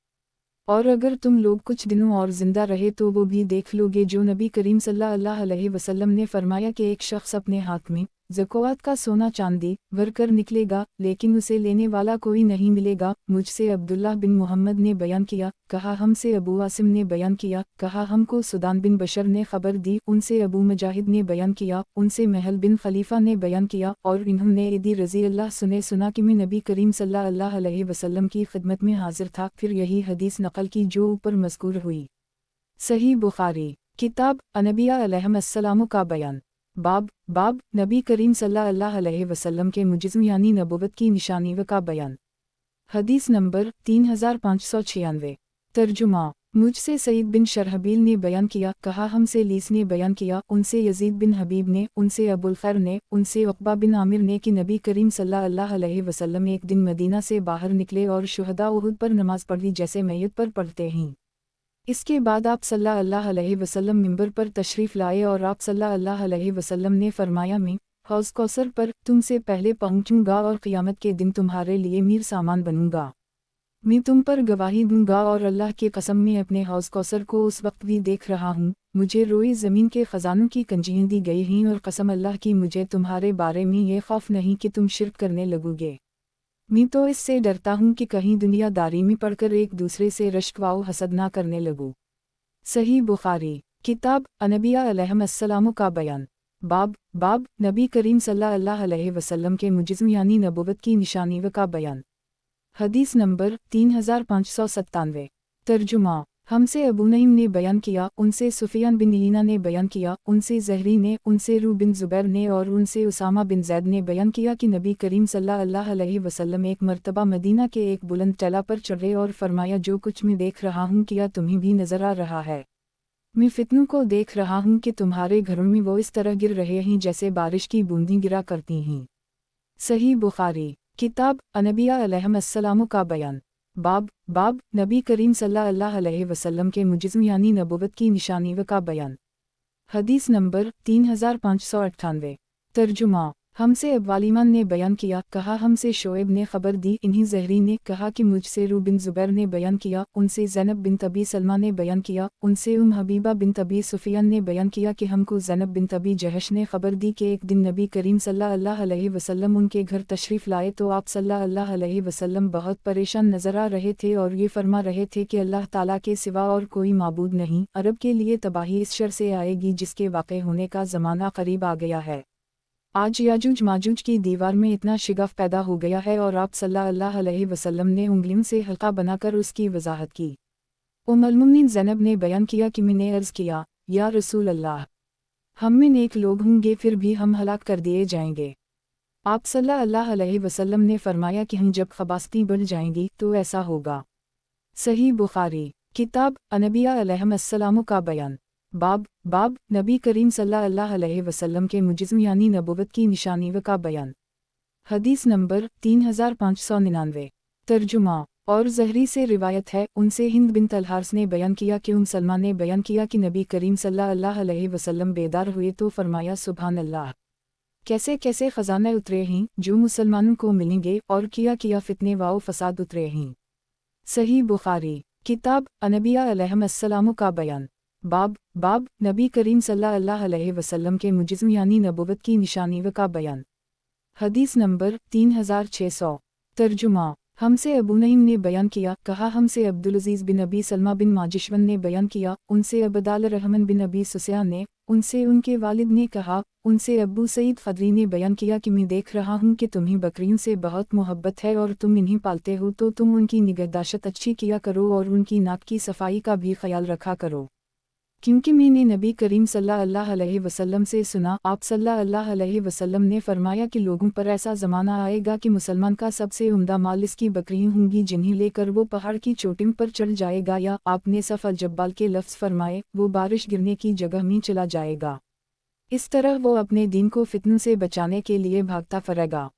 और अगर तुम लोग कुछ दिनों और ज़िंदा रहे तो वो भी देख लोगे जो नबी करीम सल्लल्लाहु अलैहि वसल्लम ने फरमाया कि एक शख्स अपने हाथ में ज़कात का सोना चांदी भर कर निकलेगा, लेकिन उसे लेने वाला कोई नहीं मिलेगा। मुझसे अब्दुल्लाह बिन मोहम्मद ने बयान किया, कहा हमसे अबू आसिम ने बयान किया, कहा हमको सुदान बिन बशर ने खबर दी, उनसे अबू मुजाहिद ने बयान किया, उनसे महल बिन खलीफा ने बयान किया और इन्होंने इदी रज़ी अल्लाह सुने सुना कि मैं नबी करीम सल्लल्लाहु अलैहि वसल्लम की खिदमत में हाजिर था। फिर यही हदीस नकल की जो ऊपर मज़कूर हुई। सही बुखारी किताब अनबिया अलैहिस्सलाम का बयान। बाब नबी करीम सल्लल्लाहु अलैहि वसल्लम के मुजिज़्म यानी नबुव्वत की निशानी का बयान। हदीस नंबर 3596। तर्जुमा। मुझसे सईद बिन शरहबील ने बयान किया, कहा हमसे लीस ने बयान किया, उनसे यजीद बिन हबीब ने, उनसे अबुल खैर ने, उनसे उक़बा बिन आमिर ने कि नबी करीम सल्लल्लाहु अलैहि वसल्लम एक दिन मदीना से बाहर निकले और शुहदा उहुद पर नमाज पढ़ी जैसे मैयत पर पढ़ते हैं। इसके बाद आप सल्लल्लाहु अलैहि वसल्लम मिंबर पर तशरीफ़ लाए और आप सल्लल्लाहु अलैहि वसल्लम ने फरमाया, मैं हौज़ कौसर पर तुमसे पहले पहुंचूंगा और क़यामत के दिन तुम्हारे लिए मीर सामान बनूंगा। मैं तुम पर गवाही दूंगा और अल्लाह की कसम में अपने हौज़ कौसर को उस वक्त भी देख रहा हूँ, मुझे रोई ज़मीन के ख़जानों की कंजियाँ दी गई हैं और कसम अल्लाह की मुझे तुम्हारे बारे में ये खौफ नहीं कि तुम शिर्क करने लगोगे। मैं तो इससे डरता हूँ कि कहीं दुनियादारी में पढ़कर एक दूसरे से रश्क व हसद ना करने लगूँ। सही बुखारी किताब अनबिया अलैहिस्सलाम का बयान। बाब नबी करीम सल्लल्लाहु अलैहि वसल्लम के मुजिज़्म यानी नबुव्वत की निशानी का बयान। हदीस नंबर 3597। तर्जुमा। हमसे अबू नईम ने बयान किया, उनसे सुफियान बिन ईना ने बयान किया, उनसे ज़हरी ने, उनसे रू बिन ज़ुबैर ने और उनसे उसामा बिन ज़ैद ने बयान किया कि नबी करीम सल्लल्लाहु अलैहि वसल्लम एक मर्तबा मदीना के एक बुलंद टीला पर चढ़े और फरमाया, जो कुछ मैं देख रहा हूँ क्या तुम्हें भी नजर आ रहा है? मैं फितनों को देख रहा हूँ कि तुम्हारे घरों में वो इस तरह गिर रहे हैं जैसे बारिश की बूंदें गिरा करती हैं। सही बुखारी। किताब अनबिया अलैहिस्सलाम का बयान। बाब नबी करीम सल्लल्लाहु अलैहि वसल्लम के मुजिज़्म यानी नबुव्वत की निशानी का बयान। हदीस नंबर 3598। तर्जुमा। हमसे अब्वालिमान ने बयान किया, कहा हमसे शोएब ने खबर दी, इन्हीं ज़हरी ने कहा कि मुझसे रू बिन ज़ुबैर ने बयान किया, उनसे ज़ैनब बिन तबी सलमा ने बयान किया, उनसे हबीबा बिन तबी सुफियान ने बयान किया कि हमको ज़ैनब बिन तबी जहश ने खबर दी कि एक दिन नबी करीम सल्लल्लाहु अलैहि वसल्लम उनके घर तशरीफ़ लाए तो आप सल्लल्लाहु अलैहि वसल्लम बहुत परेशान नजर आ रहे थे और ये फरमा रहे थे कि अल्लाह ताला के सिवा और कोई माबूद नहीं, अरब के लिए तबाही इस शर से आएगी जिसके वाक़े होने का ज़माना करीब आ गया है। आज याजूज माजूज की दीवार में इतना शिगफ पैदा हो गया है और आप सल्लल्लाहु अलैहि वसल्लम ने उंगलियों से हल्का बनाकर उसकी वजाहत की। उम्मुल मोमिनीन ज़ैनब ने बयान किया कि मैंने अर्ज़ किया, या रसूल अल्लाह, हम में नेक लोग होंगे फिर भी हम हलाक कर दिए जाएंगे। आप सल्लल्लाहु अलैहि वसल्लम ने फरमाया कि हम जब खबास्ती बढ़ जाएंगी तो ऐसा होगा। सही बुखारी। किताब अनबिया अलैहिस्सलाम का बयान। बाब नबी करीम सल्लल्लाहु अलैहि वसल्लम के मुजिज़्म यानी नबुव्वत की निशानी का बयान। हदीस नंबर 3599। तर्जुमा। और ज़हरी से रिवायत है, उनसे हिंद बिन तलहार्स ने बयान किया कि सलमा ने बयान किया कि नबी करीम सल्लल्लाहु अलैहि वसल्लम बेदार हुए तो फरमाया, सुभान अल्लाह, कैसे कैसे ख़जाने उतरे हैं जो मुसलमानों को मिलेंगे और किया फितने वाओ फसाद उतरे हैं। सही बुखारी। किताब अनबिया अलैहिस्सलाम का बयान। बाब नबी करीम सल्लल्लाहु अलैहि वसल्लम के मुजिज़्म यानी नबुव्वत की निशानी का बयान। हदीस नंबर 3600। तर्जुमा। हमसे अबू नईम ने बयान किया, कहा हमसे अब्दुल अज़ीज़ बिन अबी सलमा बिन माजिशवन ने बयान किया, उनसे अबदाल रहमान बिन अबी सुसयान ने, उनसे उनके वालिद ने कहा, उनसे अब्बू सईद खदरी ने बयान किया कि मैं देख रहा हूँ कि तुम्हें बकरियों से बहुत मोहब्बत है और तुम इन्हें पालते हो तो तुम उनकी निगहदाश्त अच्छी किया करो और उनकी नाक की सफाई का भी ख्याल रखा करो, क्योंकि मैंने नबी करीम सल्लल्लाहु अलैहि वसल्लम से सुना, आप सल्लल्लाहु अलैहि वसल्लम ने फरमाया कि लोगों पर ऐसा ज़माना आएगा कि मुसलमान का सबसे उम्दा माल इसकी बकरियां होंगी जिन्हें लेकर वो पहाड़ की चोटियों पर चढ़ जाएगा, या आपने सफ़ अल जब्बाल के लफ्ज़ फरमाए, वो बारिश गिरने की जगह में चला जाएगा। इस तरह वो अपने दीन को फितनों से बचाने के लिए भागता फिरेगा।